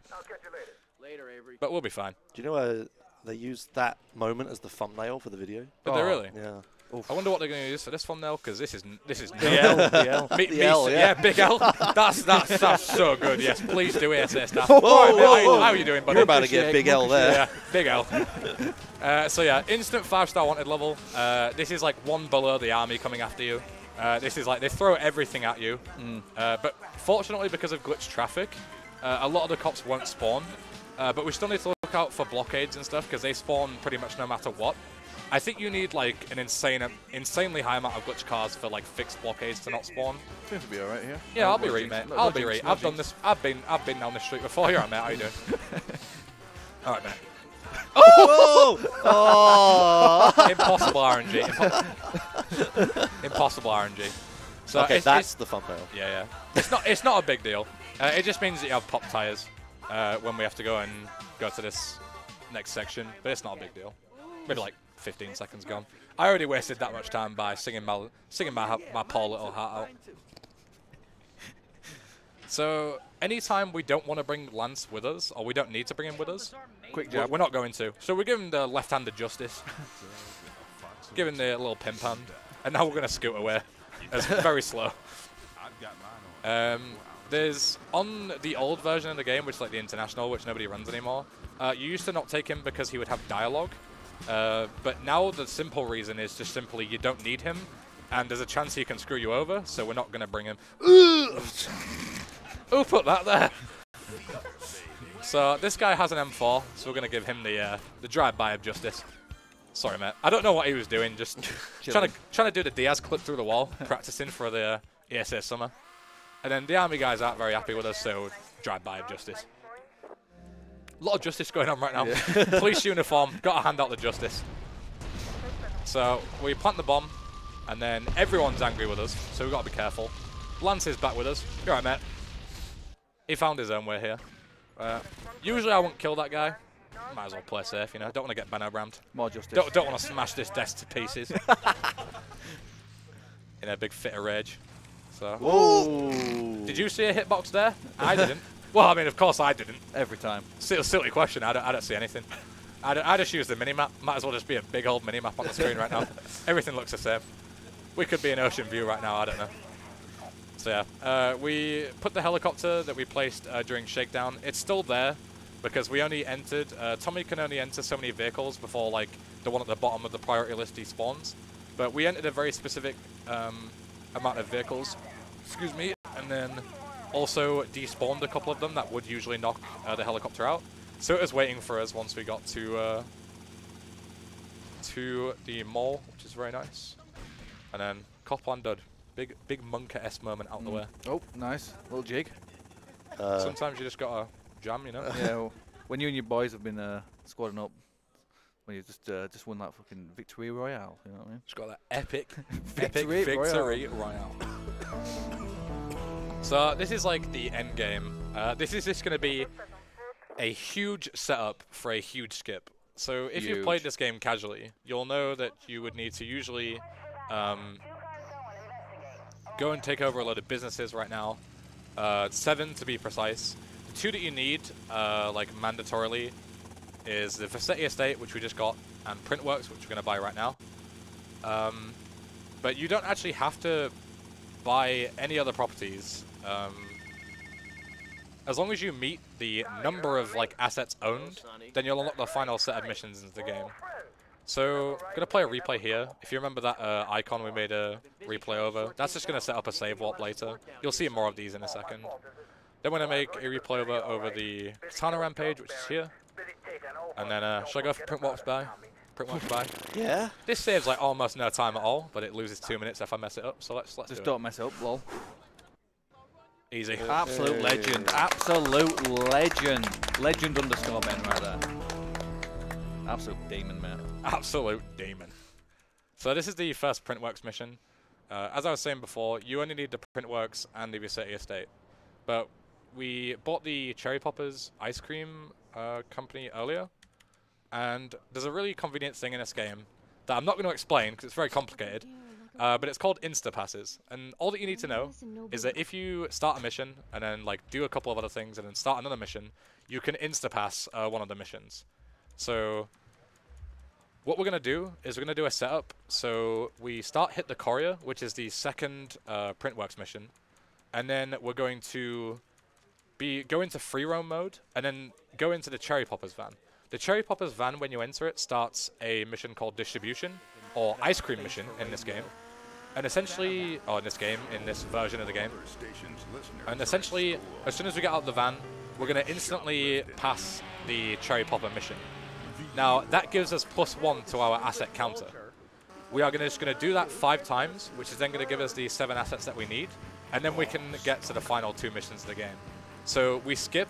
but we'll be fine. Do you know they used that moment as the thumbnail for the video? Did they really? Yeah. I wonder what they're going to use for this thumbnail, because this is The L. The L. The L, yeah. Big L. That's so good. Yes, please do ESA staff. Whoa, All right, mate, whoa. how are you doing, buddy? You're about to get big L there. Yeah, big L. So yeah, instant 5-star wanted level. This is like one below the army coming after you. This is like they throw everything at you. But fortunately, because of glitch traffic, a lot of the cops won't spawn. But we still need to look out for blockades and stuff, because they spawn pretty much no matter what. I think you need like an insanely high amount of glitch cars for like fixed blockades to not spawn. Seems to be alright here. Yeah, I'll be right, mate. I'll be right. I've done this. I've been down this street before. You're right, mate. How you doing? All right, mate. Oh! Oh! Impossible RNG. Impossible RNG. So Okay, that's the thumbnail. Yeah. It's not a big deal. It just means that you have pop tires when we have to go to this next section, but it's not a big deal. Maybe like 15 seconds gone. I already wasted that much time by singing my poor little heart out. So anytime we don't want to bring Lance with us, or we don't need to bring him with us, Quick jab. we're not going to. So we give him the left-handed justice, give him the little pimp hand, and now we're going to scoot away. It's very slow. There's, on the old version of the game, which is like the International, which nobody runs anymore, you used to not take him because he would have dialogue. But now the simple reason is just simply you don't need him, and there's a chance he can screw you over, so we're not going to bring him. Who put that there? So this guy has an M4, so we're going to give him the drive-by of justice. Sorry, mate. I don't know what he was doing, just trying to do the Diaz clip through the wall, practicing for the ESA summer. And then the army guys aren't very happy with us, so drive-by of justice. A lot of justice going on right now. Yeah. Police uniform, got to hand out the justice. So we plant the bomb, and then everyone's angry with us, so we've got to be careful. Lance is back with us. You're right, mate. He found his own way here. Usually I wouldn't kill that guy. Might as well play safe, you know. Don't want to get Benno rammed. More justice. Don't want to smash this desk to pieces. In a big fit of rage. So. Whoa! Did you see a hitbox there? I didn't. Well, I mean, of course I didn't. Every time. Silly question. I don't see anything. I just use the minimap. Might as well just be a big old minimap on the screen right now. Everything looks the same. We could be in Ocean View right now. I don't know. So yeah, we put the helicopter that we placed during shakedown. It's still there because we only entered. Tommy can only enter so many vehicles before like the one at the bottom of the priority list despawns. But we entered a very specific amount of vehicles. Excuse me, and then also despawned a couple of them that would usually knock the helicopter out. So it was waiting for us once we got to the mall, which is very nice. And then Copland dud. Big Monka-esque moment out the way. Oh, nice. Little jig. Sometimes you just gotta jam, you know? Yeah, well, when you and your boys have been squadding up, when you just won that fucking victory royale, you know what I mean? Just got that epic victory royale. So this is like the end game. This is just gonna be a huge setup for a huge skip. So if you've played this game casually, you'll know that you would need to usually go and take over a load of businesses right now. 7 to be precise. The 2 that you need, like mandatorily, is the Växjö estate, which we just got, and Printworks, which we're going to buy right now. But you don't actually have to buy any other properties. As long as you meet the number of like assets owned, then you'll unlock the final set of missions into the game. So, I'm going to play a replay here. If you remember that icon we made a replay over, that's just going to set up a save warp later. You'll see more of these in a second. Then we're going to make a replay over the Katana Rampage, which is here. And then, should I go for Printworks by? Printworks by? Yeah. This saves like almost no time at all, but it loses 2 minutes if I mess it up, so let's just don't mess it up, lol. Easy. Absolute legend. Absolute legend. Legend underscore Ben right there. Absolute demon, mate. Absolute demon. So this is the first Printworks mission. As I was saying before, you only need the Printworks and the Växjö estate. But we bought the Cherry Poppers ice cream company earlier. And there's a really convenient thing in this game that I'm not going to explain because it's very complicated. But it's called Insta-Passes. And all that you need to know is that if you start a mission and then like do a couple of other things and then start another mission, you can Insta-Pass one of the missions. So what we're going to do is we're going to do a setup. So we start Hit the Courier, which is the second Printworks mission. And then we're going to go into free roam mode and then go into the Cherry Poppers van. The Cherry Poppers van, when you enter it, starts a mission called Distribution, or Ice Cream Mission in this game. And essentially, in this version of the game. And essentially, as soon as we get out of the van, we're going to instantly pass the Cherry Popper mission. Now, that gives us +1 to our asset counter. We are just going to do that 5 times, which is then going to give us the 7 assets that we need. And then we can get to the final 2 missions of the game. So we skip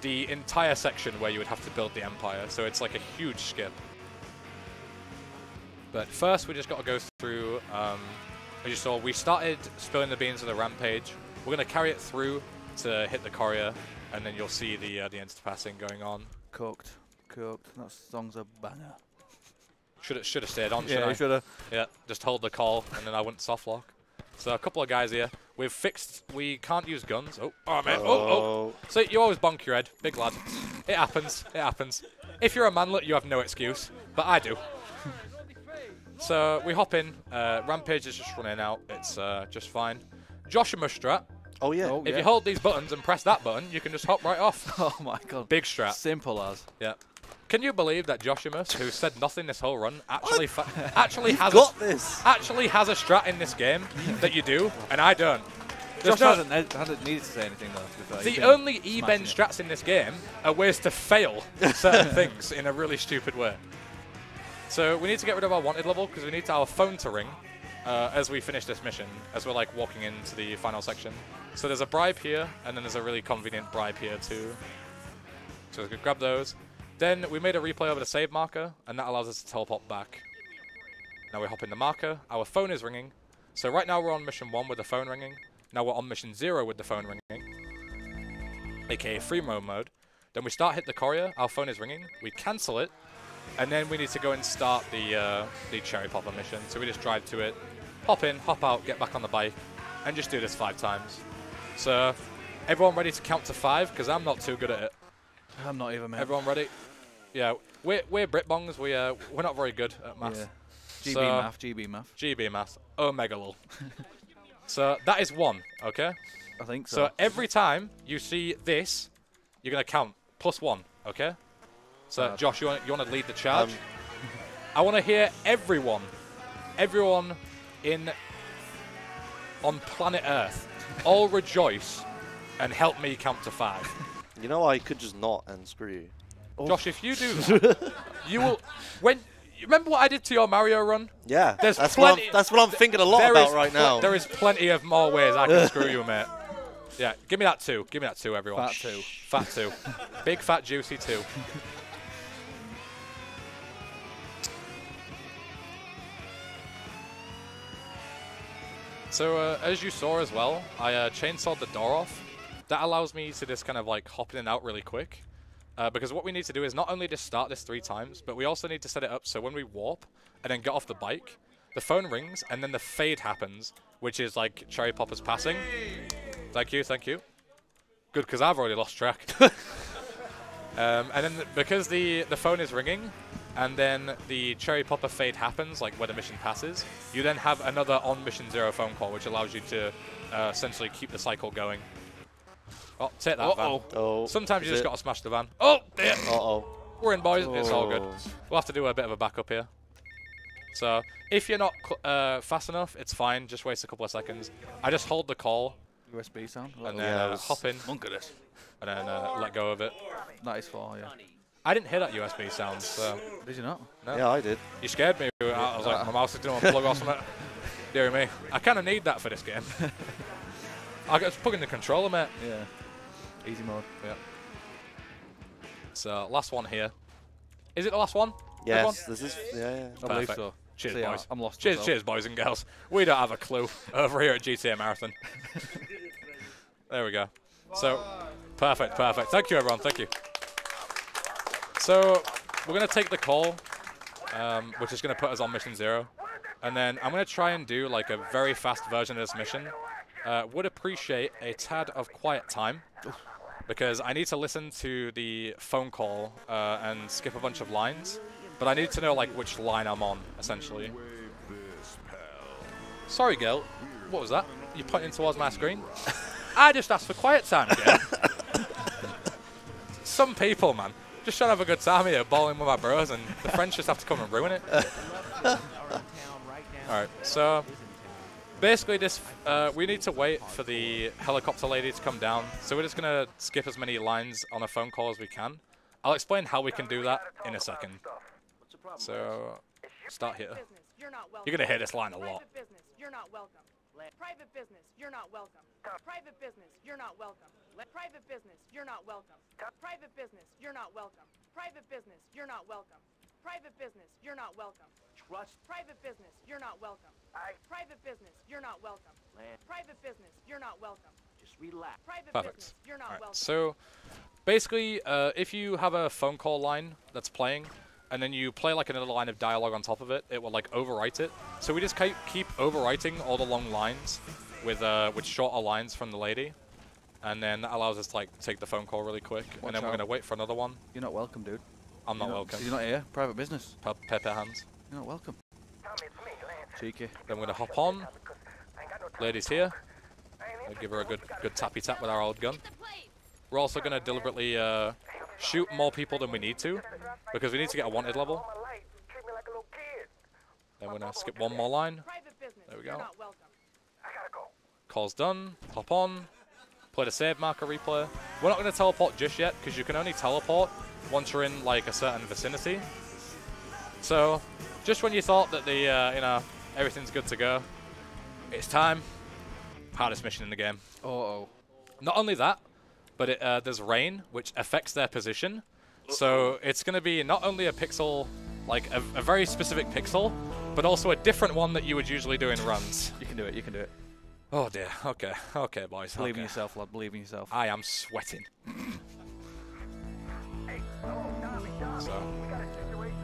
the entire section where you would have to build the Empire. So it's like a huge skip. But first, we just got to go through, as you saw, we started spilling the beans of the Rampage. We're going to carry it through to Hit the Courier, and then you'll see the insta-passing going on. Cooked. That song's a banger. Should have stayed on, shouldn't I? Yeah, you should have. Yeah, just hold the call, and then I wouldn't soft lock. So a couple of guys here. We've fixed, we can't use guns. Oh man, oh. So you always bonk your head, big lad. It happens. If you're a manlet, you have no excuse, but I do. So we hop in, Rampage is just running out, it's just fine. Joshua Strat, Oh yeah. Oh, If yeah. you hold these buttons and press that button, you can just hop right off. Oh my god. Big strat. Simple as. Yeah. Can you believe that Joshimus, who said nothing this whole run, actually actually has a strat in this game that you do, and I don't. Josh hasn't needed to say anything though. The only E-bend strats in this game are ways to fail certain things in a really stupid way. So we need to get rid of our wanted level because we need our phone to ring as we finish this mission, as we're like walking into the final section. So there's a bribe here, and then there's a really convenient bribe here too. So we could grab those. Then we made a replay over the save marker, and that allows us to teleport back. Now we hop in the marker. Our phone is ringing. So right now we're on mission 1 with the phone ringing. Now we're on mission 0 with the phone ringing, aka free roam mode. Then we hit the courier. Our phone is ringing. We cancel it, and then we need to go and start the cherry popper mission. So we just drive to it, hop in, hop out, get back on the bike, and just do this 5 times. So everyone ready to count to 5? Because I'm not too good at it. I'm not even, man. Everyone ready? Yeah, we're Britbongs. We're not very good at maths. Yeah. GB math. GB math. Omega lol. So that is 1, okay? I think so. So every time you see this, you're gonna count +1, okay? So Josh, you want to lead the charge? I want to hear everyone on planet Earth, all rejoice and help me count to 5. You know I could just not and screw you. Josh, if you do that, you will. You remember what I did to your Mario run? Yeah, There's that's plenty. what I'm thinking a lot about right now. There is plenty of more ways I can screw you, mate. Yeah, give me that 2. Give me that 2, everyone. Fat 2. Fat 2. Big fat juicy 2. So as you saw as well, I chainsawed the door off. That allows me to just kind of like hop in and out really quick. Because what we need to do is not only just start this 3 times, but we also need to set it up so when we warp and then get off the bike, the phone rings and then the fade happens, which is like cherry poppers passing. Thank you, thank you. Good, because I've already lost track. And then because the phone is ringing and then the cherry popper fade happens, like where the mission passes, you then have another on mission 0 phone call, which allows you to essentially keep the cycle going. Oh, take that, van. Oh, sometimes you just got to smash the van. Oh, dear. Uh-oh. We're in, boys. It's all good. We'll have to do a bit of a backup here. So if you're not fast enough, it's fine. Just waste a couple of seconds. I just hold the call. USB sound. And then hop in. Look at this. And then let go of it. That is 4, yeah. I didn't hear that USB sound, so... Did you not? No. Yeah, I did. You scared me. I was like, my mouse is going to unplug or something. Dear me. I kind of need that for this game. I got to plug in the controller, mate. Yeah. Easy mode. Yeah. So, last one here. Is it the last one? Yes, this is... Yeah. I believe so. Cheers, So, yeah, boys. I'm lost. Cheers, cheers, boys and girls. We don't have a clue over here at GTA Marathon. There we go. So, perfect, perfect. Thank you, everyone. Thank you. So, we're going to take the call, which is going to put us on mission 0. And then I'm going to try and do like a very fast version of this mission. Would appreciate a tad of quiet time, because I need to listen to the phone call and skip a bunch of lines. But I need to know like which line I'm on, essentially. Sorry, girl. What was that? You pointing towards my screen? I just asked for quiet time again. Some people, man. Just trying to have a good time here, bowling with my bros, and the French just have to come and ruin it. Alright, so basically this, we need to wait for the helicopter lady to come down. So we're just going to skip as many lines on a phone call as we can. I'll explain how we can do that in a second. So, start here. You're going to hear this line a lot. Private business, you're not welcome. Private business, you're not welcome. Private business, you're not welcome. Private business, you're not welcome. Private business, you're not welcome. Private business, you're not welcome. Private business, you're not welcome. Trust. Private business, you're not welcome. Private business, you're not welcome. Private business, you're not welcome. Just relax. Private Perfect. business, you're not welcome. So, basically, if you have a phone call line that's playing, and then you play like another line of dialogue on top of it, it will like overwrite it. So we just keep overwriting all the long lines with shorter lines from the lady, and then that allows us to like take the phone call really quick. Watch and then we're out. gonna wait for another one. You're not welcome, dude. I'm not welcome. You're not here. Private business. Pepe hands. You're not welcome. Cheeky. Then we're gonna hop on. Ladies here. Give her a good tappy tap with our old gun. We're also going to deliberately shoot more people than we need to, because we need to get a wanted level. Then we're going to skip one more line. There we go. Call's done. Hop on. Play the save marker replay. We're not going to teleport just yet, because you can only teleport once you're in like a certain vicinity. So, just when you thought that the you know, everything's good to go, it's time. Hardest mission in the game. Uh-oh. Not only that, but there's rain, which affects their position. So it's going to be not only a pixel, like a very specific pixel, but also a different one that you would usually do in runs. You can do it, you can do it. Oh dear, okay, okay boys. Believe in yourself, lad, believe in yourself. I am sweating. So,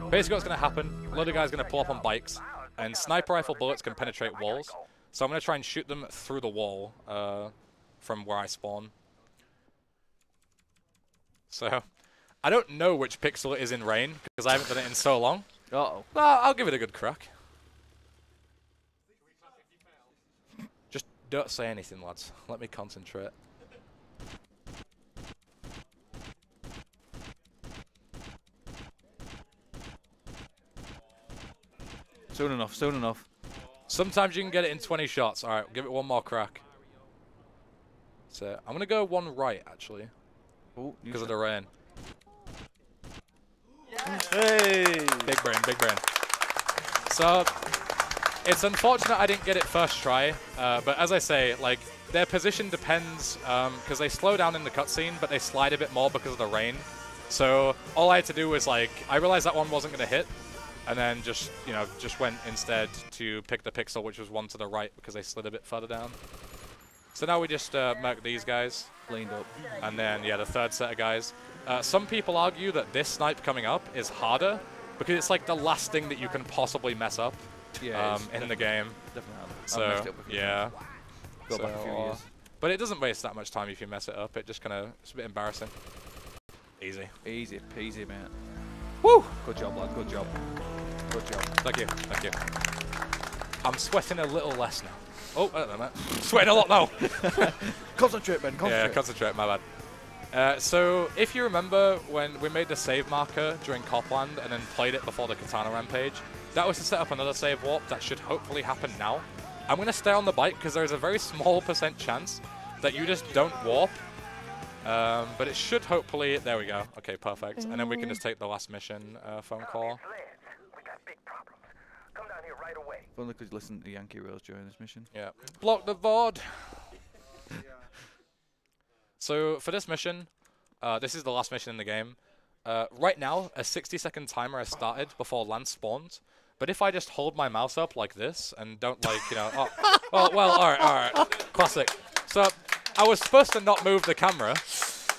basically what's going to happen, a load of guys are going to pull up on bikes, and sniper rifle bullets can penetrate walls. So I'm going to try and shoot them through the wall from where I spawn. So, I don't know which pixel it is in rain, because I haven't done it in so long. Uh-oh. Well, I'll give it a good crack. Just don't say anything, lads. Let me concentrate. Soon enough, soon enough. Sometimes you can get it in 20 shots. Alright, give it one more crack. So, I'm going to go one right, actually. Because of the rain. Hey! Big brain, big brain. So, it's unfortunate I didn't get it first try. But as I say, like, their position depends, because they slow down in the cutscene, but they slide a bit more because of the rain. So, all I had to do was, like, I realized that one wasn't going to hit. And then just, you know, just went instead to pick the pixel, which was one to the right, because they slid a bit further down. So now we just mark these guys. Cleaned up. And then, yeah, the third set of guys. Some people argue that this snipe coming up is harder, because it's like the last thing that you can possibly mess up in the game. Definitely harder. So, yeah. Go back a few years. But it doesn't waste that much time if you mess it up. It just kind of, it's a bit embarrassing. Easy. Easy peasy, man. Woo! Good job, lad. Good job. Good job. Thank you. Thank you. I'm sweating a little less now. Oh, I don't know, mate. Sweating a lot now. Concentrate, man. Concentrate. Yeah, concentrate. My bad. So, if you remember when we made the save marker during Copland and then played it before the Katana Rampage, that was to set up another save warp that should hopefully happen now. I'm going to stay on the bike because there's a very small % chance that you just don't warp. But it should hopefully... There we go. Okay, perfect. And then we can just take the last mission phone call. If only could listen to Yankee Rose during this mission. Yeah. Block the VOD! So, for this mission, this is the last mission in the game. Right now, a 60-second timer has started before Lance spawns. But if I just hold my mouse up like this and don't, like, you know... Oh, well, alright. Classic. So... I was supposed to not move the camera,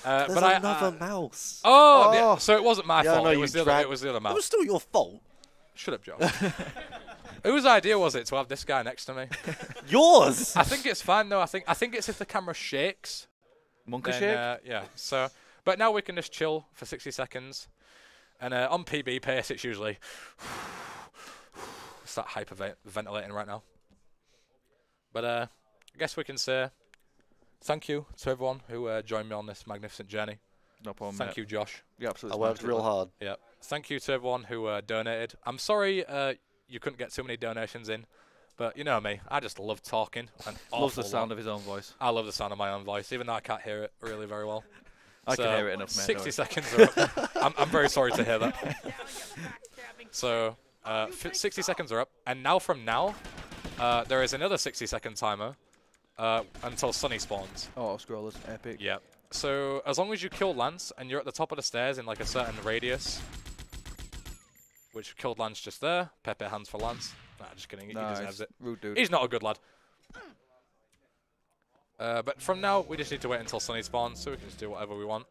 There's but another mouse. Oh, yeah, so it wasn't my Yeah, fault. no, It was the other mouse. It was still your fault. Shut up, Joe. Whose idea was it to have this guy next to me? Yours. I think it's fine though. I think it's if the camera shakes. Monkey then, shake. Yeah. So, but now we can just chill for 60 seconds, and on PB pace it's usually. It's that hyperventilating right now. But I guess we can say. Thank you to everyone who joined me on this magnificent journey. No problem. Thank you, Josh. Yeah, absolutely. I worked real hard. Yeah. Thank you to everyone who donated. I'm sorry you couldn't get too many donations in, but you know me. I just love talking. Loves the sound of his own voice. I love the sound of my own voice, even though I can't hear it really very well. I can hear it enough, mate. 60 seconds are up. I'm very sorry to hear that. So 60 seconds are up, and now from now, there is another 60-second timer. Until Sunny spawns. Oh, scrollers, epic. Yeah. So as long as you kill Lance and you're at the top of the stairs in like a certain radius, which killed Lance just there. Pepe hands for Lance. Nah, just kidding. He deserves it. Rude dude. He's not a good lad. But from now, we just need to wait until Sunny spawns, so we can just do whatever we want.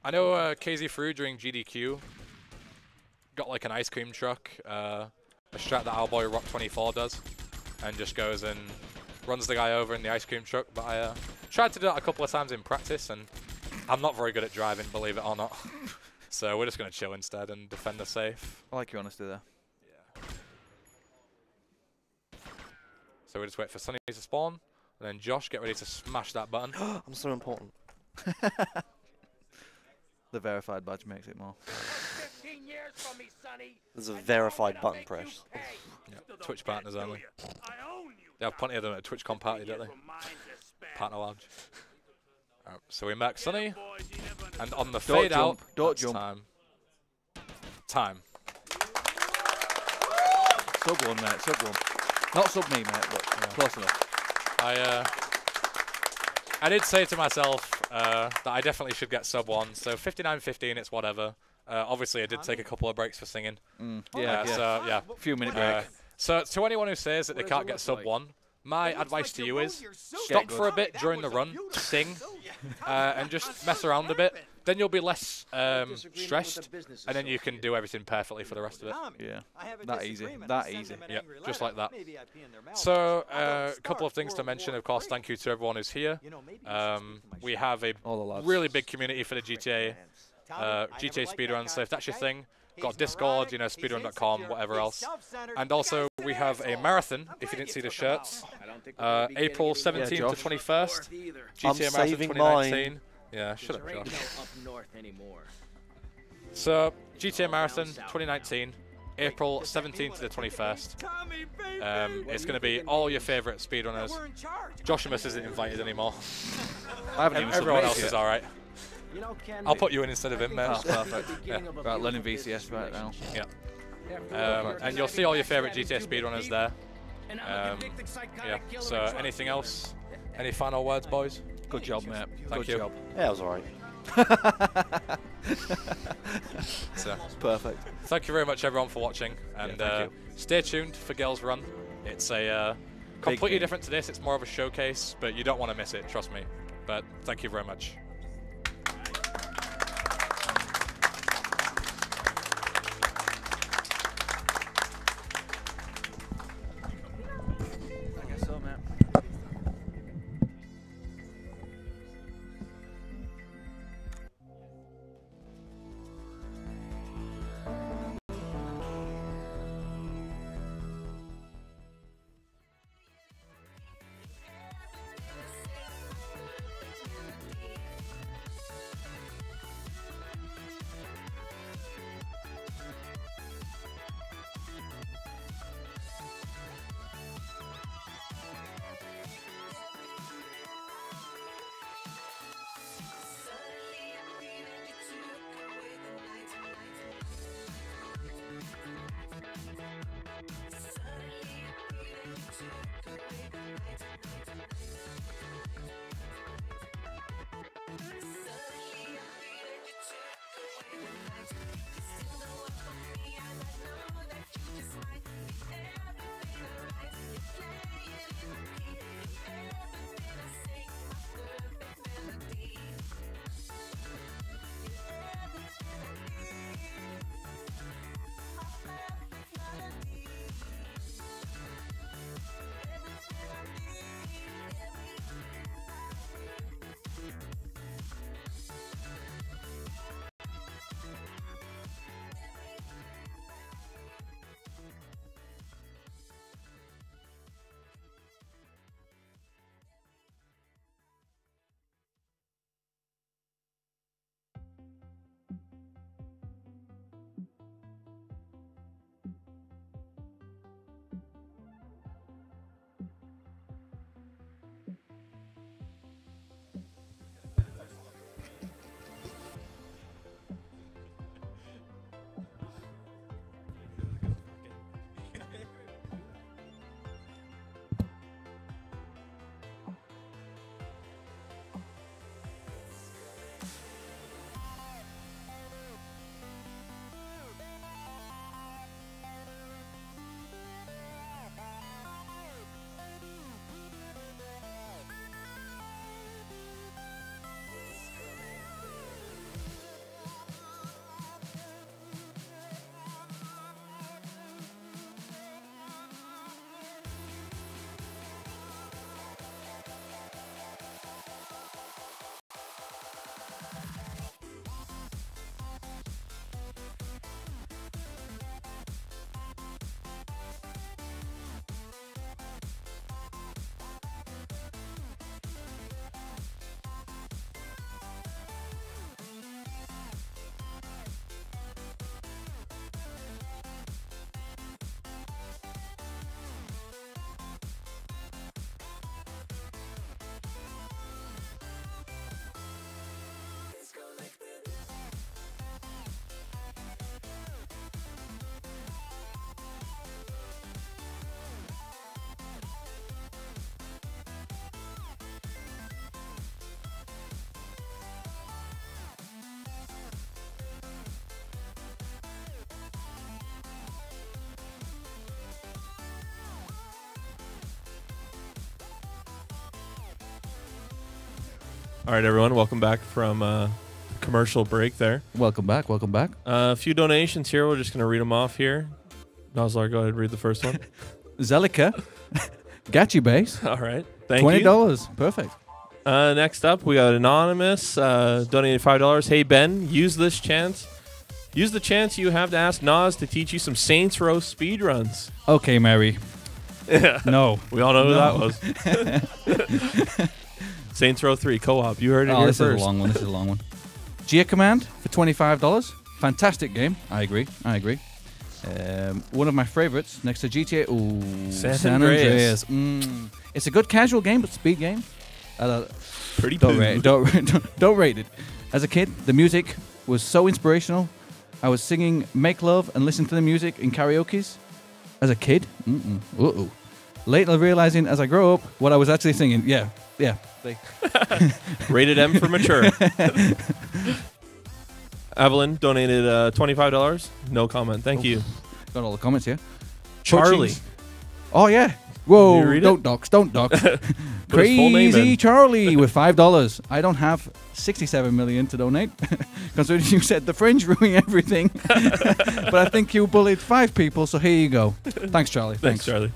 I know KZ Fru during GDQ got like an ice cream truck, a strat that our boy Rock24 does. And just goes and runs the guy over in the ice cream truck. But I tried to do that a couple of times in practice, and I'm not very good at driving, believe it or not. So we're just going to chill instead and defend the safe. I like your honesty there. Yeah. So we just wait for Sunny to spawn. And then Josh, get ready to smash that button. I'm so important. The verified badge makes it more. 15 years from me, Sonny. There's a verified button press. Yeah, Twitch partners only. I own you. They have plenty of them at TwitchCon party, don't they? Partner lounge. Alright, so we mark Sunny, and on the fade out, Don't it's jump. Time. Sub 1, mate. Sub 1. Not sub me, mate, but close enough. I did say to myself that I definitely should get sub 1, so 59.15, it's whatever. Obviously, I did take a couple of breaks for singing. Yeah, So, yeah. Few minute break. So, to anyone who says that they can't get sub 1, my advice to you is stop for a bit during the run, sing, and just mess around a bit. Then you'll be less stressed, and then you can do everything perfectly for the rest of it. Yeah, that easy. That easy. Yeah, just like that. So, a couple of things to mention. Of course, thank you to everyone who's here. We have a really big community for the GTA Speedruns. So if that's your thing, got Discord, speedrun.com, whatever else. And also, we have a marathon, if you didn't see the shirts, April 17th to 21st, GTA Marathon 2019. Yeah, shut up, Josh. So, GTA Marathon 2019, April 17th to the 21st. It's going to be all your favourite speedrunners. Joshimus isn't invited anymore. I haven't even Everyone submitted else yet. is alright. I'll put you in instead of him, mate. Oh, perfect. Yeah. Right, learning VCS right now. Yeah. And you'll see all your favourite GTA speedrunners there. Yeah. So, anything else? Any final words, boys? Good job, mate. Thank Good you. job. Yeah, it was alright. So, Perfect. thank you very much, everyone, for watching. And thank stay tuned for Girls Run. It's a completely different to this. It's more of a showcase, but you don't want to miss it, trust me. But thank you very much. I guess so, mate. All right, everyone, welcome back from commercial break there. Welcome back. Welcome back. A few donations here. We're just going to read them off here. Noslar, go ahead and read the first one. Zelika, Gachi Base. All right. Thank you. $20. Perfect. Next up, we got Anonymous, donated $5. Hey, Ben, use the chance you have to ask Nas to teach you some Saints Row speedruns. Okay, Mary. Yeah. No. We all know who that was. Saints Row 3 co-op. You heard it here this first. Is a long one. This is a long one. Gia Command for $25. Fantastic game. I agree. One of my favorites next to GTA. Ooh, San Andreas. It's a good casual game, but speed game. Pretty don't rate it. As a kid, the music was so inspirational. I was singing "Make Love" and listening to the music in karaoke's. As a kid, later realizing as I grow up what I was actually singing. Yeah. Rated M for mature. Evelyn donated $25. No comment. Thank you. Got all the comments here. Charlie. Oh yeah. Whoa! Read Don't dox. Put his full name Crazy in. Charlie with $5. I don't have 67 million to donate, considering you said the French ruining everything. But I think you bullied 5 people, so here you go. Thanks, Charlie. Thanks, Charlie.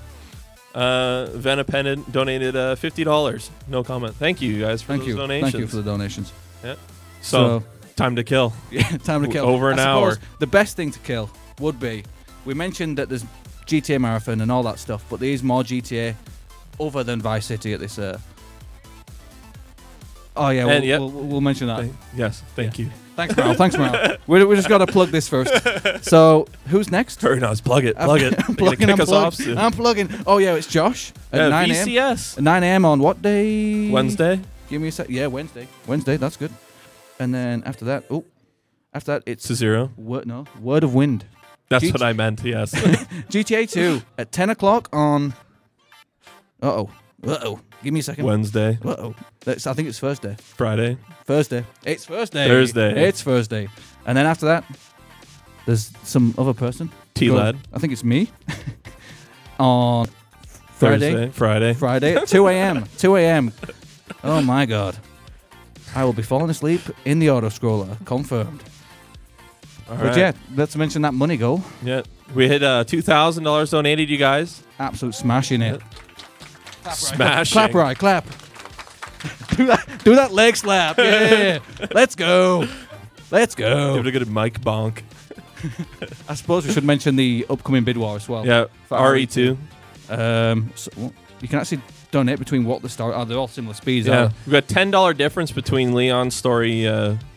Venapendant donated $50. No comment. Thank you guys for those donations. Thank you for the donations. Yeah. So time to kill. Yeah, time to kill. Over an hour. The best thing to kill would be, we mentioned that there's GTA Marathon and all that stuff, but there is more GTA other than Vice City at this. Oh yeah, we'll mention that. Yes, thank you. Thanks, Mal. We just got to plug this first. So who's next? Very nice. Plug it. I'm plugging. Oh yeah, it's Josh at 9 a.m. VCS. 9 a.m. on what day? Wednesday. Give me a sec. Yeah, Wednesday. That's good. And then after that, it's Zero. Word of Wind. That's what I meant. Yes. GTA 2 at 10 o'clock on. Give me a second. Wednesday. I think it's Thursday. Friday. Thursday. It's Thursday. Thursday. It's Thursday. And then after that, there's some other person. T-Lad. I think it's me. On Friday. Friday. At 2 a.m. 2 a.m. Oh my God. I will be falling asleep in the auto-scroller. Confirmed. But yeah, let's mention that money goal. Yeah. We hit $2,000 donated, you guys. Absolute smashing it. Smashing. Clap right, clap. Do that leg slap. Yeah. Let's go. Give it a good mic bonk. I suppose we should mention the upcoming bid war as well. Yeah, RE2. You can actually donate between what the story are. They're all similar speeds. Yeah, we've got $10 difference between Leon's story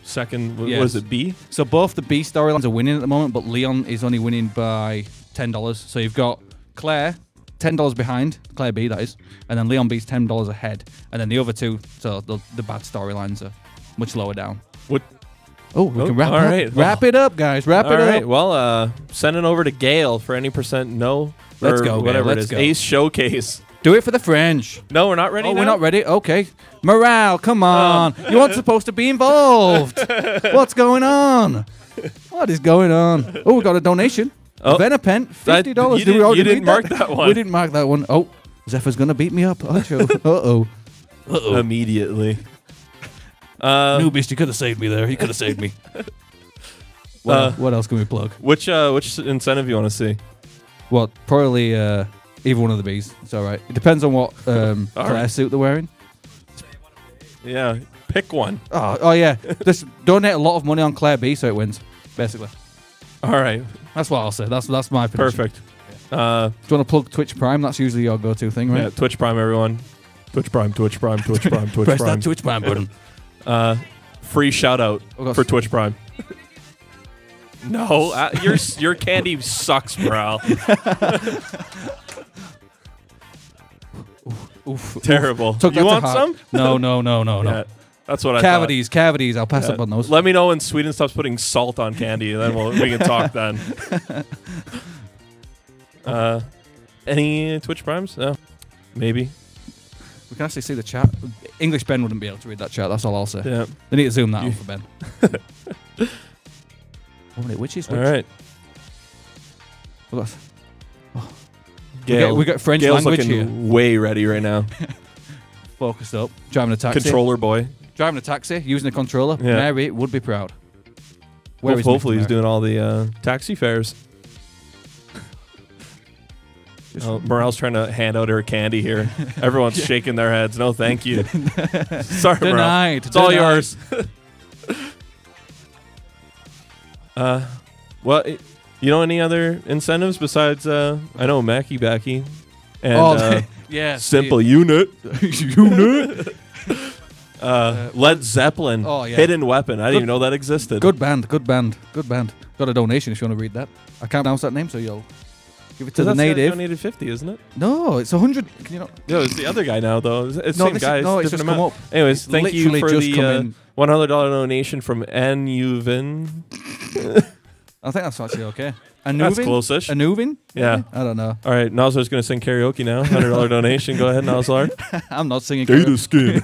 second. What was it, B? So both the B storylines are winning at the moment, but Leon is only winning by $10. So you've got Claire $10 behind, Claire B that is, and then Leon B's $10 ahead, and then the other two, so the bad storylines are much lower down. What? Oh, we can wrap it up, guys. Wrap it up. All right. Well, send it over to Gail for any percent no. Let's go, whatever Gail, it is. Ace Showcase. Do it for the French. No, we're not ready. We're not ready. Okay. Morale, come on. You weren't supposed to be involved. What's going on? What is going on? Oh, we got a donation. Venapent, $50. You didn't mark that one. We didn't mark that one. Oh, Zephyr's going to beat me up. Uh-oh. Immediately. New Beast, you could have saved me there. You could have saved me. What else can we plug? Which incentive you want to see? Well, probably either one of the Bs. It's all right. It depends on what Claire suit they're wearing. Yeah, pick one. Oh yeah. Just donate a lot of money on Claire B so it wins, basically. All right. That's what I'll say. That's my prediction. Perfect. Do you want to plug Twitch Prime? That's usually your go-to thing, right? Yeah, Twitch Prime, everyone. Twitch Prime. Press that Twitch Prime button. Free shout-out for Twitch Prime. No, your candy sucks, bro. Terrible. You want some? No. Yeah, that's what Cavities. I'll pass up on those. Let me know when Sweden stops putting salt on candy, and then we can talk then. Any Twitch Primes? No. Maybe. We can actually see the chat. English Ben wouldn't be able to read that chat. That's all I'll say. Yeah. They need to zoom that out for Ben. Which is which? All right. We got French Gail's language looking here. Way ready right now. Focused up. Driving a taxi. Controller boy. Driving a taxi, using a controller. Yeah. Mary would be proud. Where Well, is hopefully Mr. he's Mary? doing all the taxi fares. Morel's trying to hand out her candy here. Everyone's shaking their heads. No, thank you. Sorry, Morel. Denied. It's all Denied. yours. Well, you know any other incentives besides, I know Mackie Backy and yeah, Simple Unit. Unit. Led Zeppelin. Oh, yeah. Hidden Weapon. I didn't even know that existed. Good band. Good band. Good band. Got a donation if you want to read that. I can't pronounce that name, so you'll give it to the native. Donated 50, isn't it? No, it's 100. Can you not? No, it's the other guy now, though. It's No, same this guy. is, no, it's different just come amount. up. Anyways, It's thank you literally for just come the in. $100 donation from Anuvin. I think that's actually okay. That's close-ish. Anuvin? Yeah. I don't know. All right, Nosler's going to sing karaoke now. $100 donation. Go ahead, Nosler. I'm not singing. Gator skin.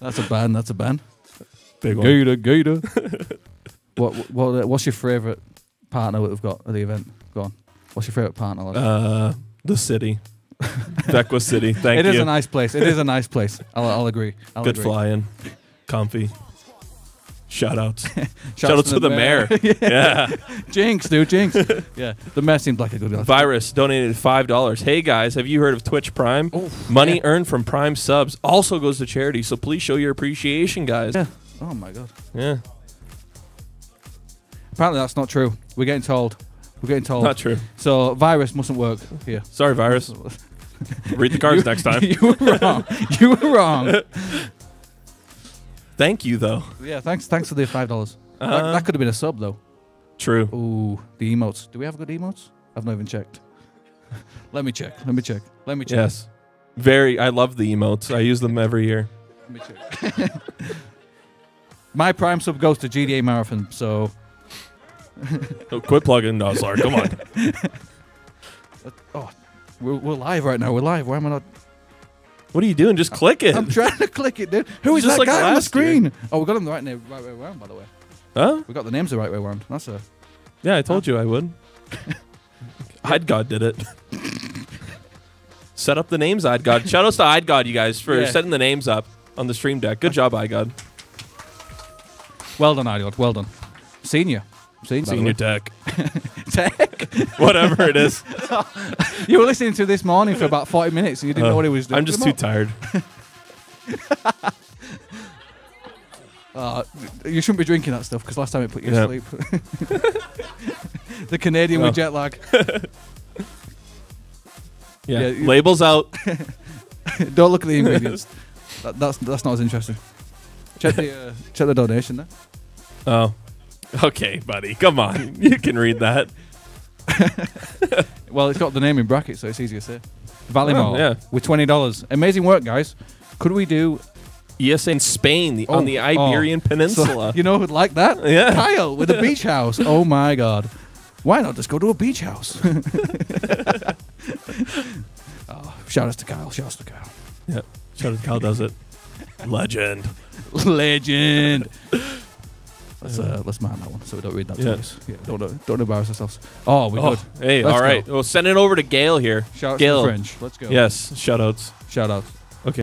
That's a band. That's a band. Big one. Gator, Gator. What's your favourite partner that we've got at the event? Go on. What's your favourite partner? Like? The city. Växjö City. Thank you. It is a nice place. It is a nice place. I'll agree. Good flying. Comfy. Shout-outs. Shout-outs to the mayor. Yeah. Jinx, dude. Jinx. Yeah. The mayor seemed like a good guy. Virus donated $5. Hey, guys, have you heard of Twitch Prime? Money earned from Prime subs also goes to charity, so please show your appreciation, guys. Yeah. Oh, my God. Yeah. Apparently that's not true. We're getting told. Not true. So Virus mustn't work here. Sorry, Virus. Read the cards next time. You were wrong. You were wrong. Thank you, though. Yeah, thanks for the $5. That could have been a sub, though. True. Ooh, the emotes. Do we have good emotes? I've not even checked. Let me check. Yes. I love the emotes. I use them every year. Let me check. My Prime sub goes to GDA Marathon, so... Oh, quit plugging Nosler. Come on. We're live right now. We're live. Why am I not... What are you doing? Just click it. I'm trying to click it, dude. Who is Just that like guy on the last screen? year. Oh, we got them the right way around, by the way. Huh? We got the names the right way around. That's a... Yeah, I told you I would. Idgod did it. Set up the names, Idgod. Shout outs to Idgod, you guys, for setting the names up on the stream deck. Good job, Idgod. Well done, Idgod. Well done. Senior Tech. Tech. Whatever it is. You were listening to this morning for about 40 minutes and you didn't know what he was doing. I'm just too tired. You shouldn't be drinking that stuff because last time it put you to sleep. The Canadian with jet lag. Yeah, labels out. Don't look at the ingredients. That's not as interesting. Check the donation there. Oh. Okay, buddy. Come on. You can read that. Well, it's got the name in brackets, so it's easier to say. Valymore with $20. Amazing work, guys. Could we do ESA in Spain on the Iberian Peninsula? So, you know who'd like that? Yeah. Kyle with a beach house. Oh my God. Why not just go to a beach house? Shout out to Kyle. Yeah. Shout out to Kyle does it. Legend. Let's man that one so we don't read that twice. Yeah, don't embarrass ourselves. Oh, we good. Hey, Let's all right. go. Well, send it over to Gail here. Shout out Gail. to the French. Let's go. Yes, shout outs. Shout out.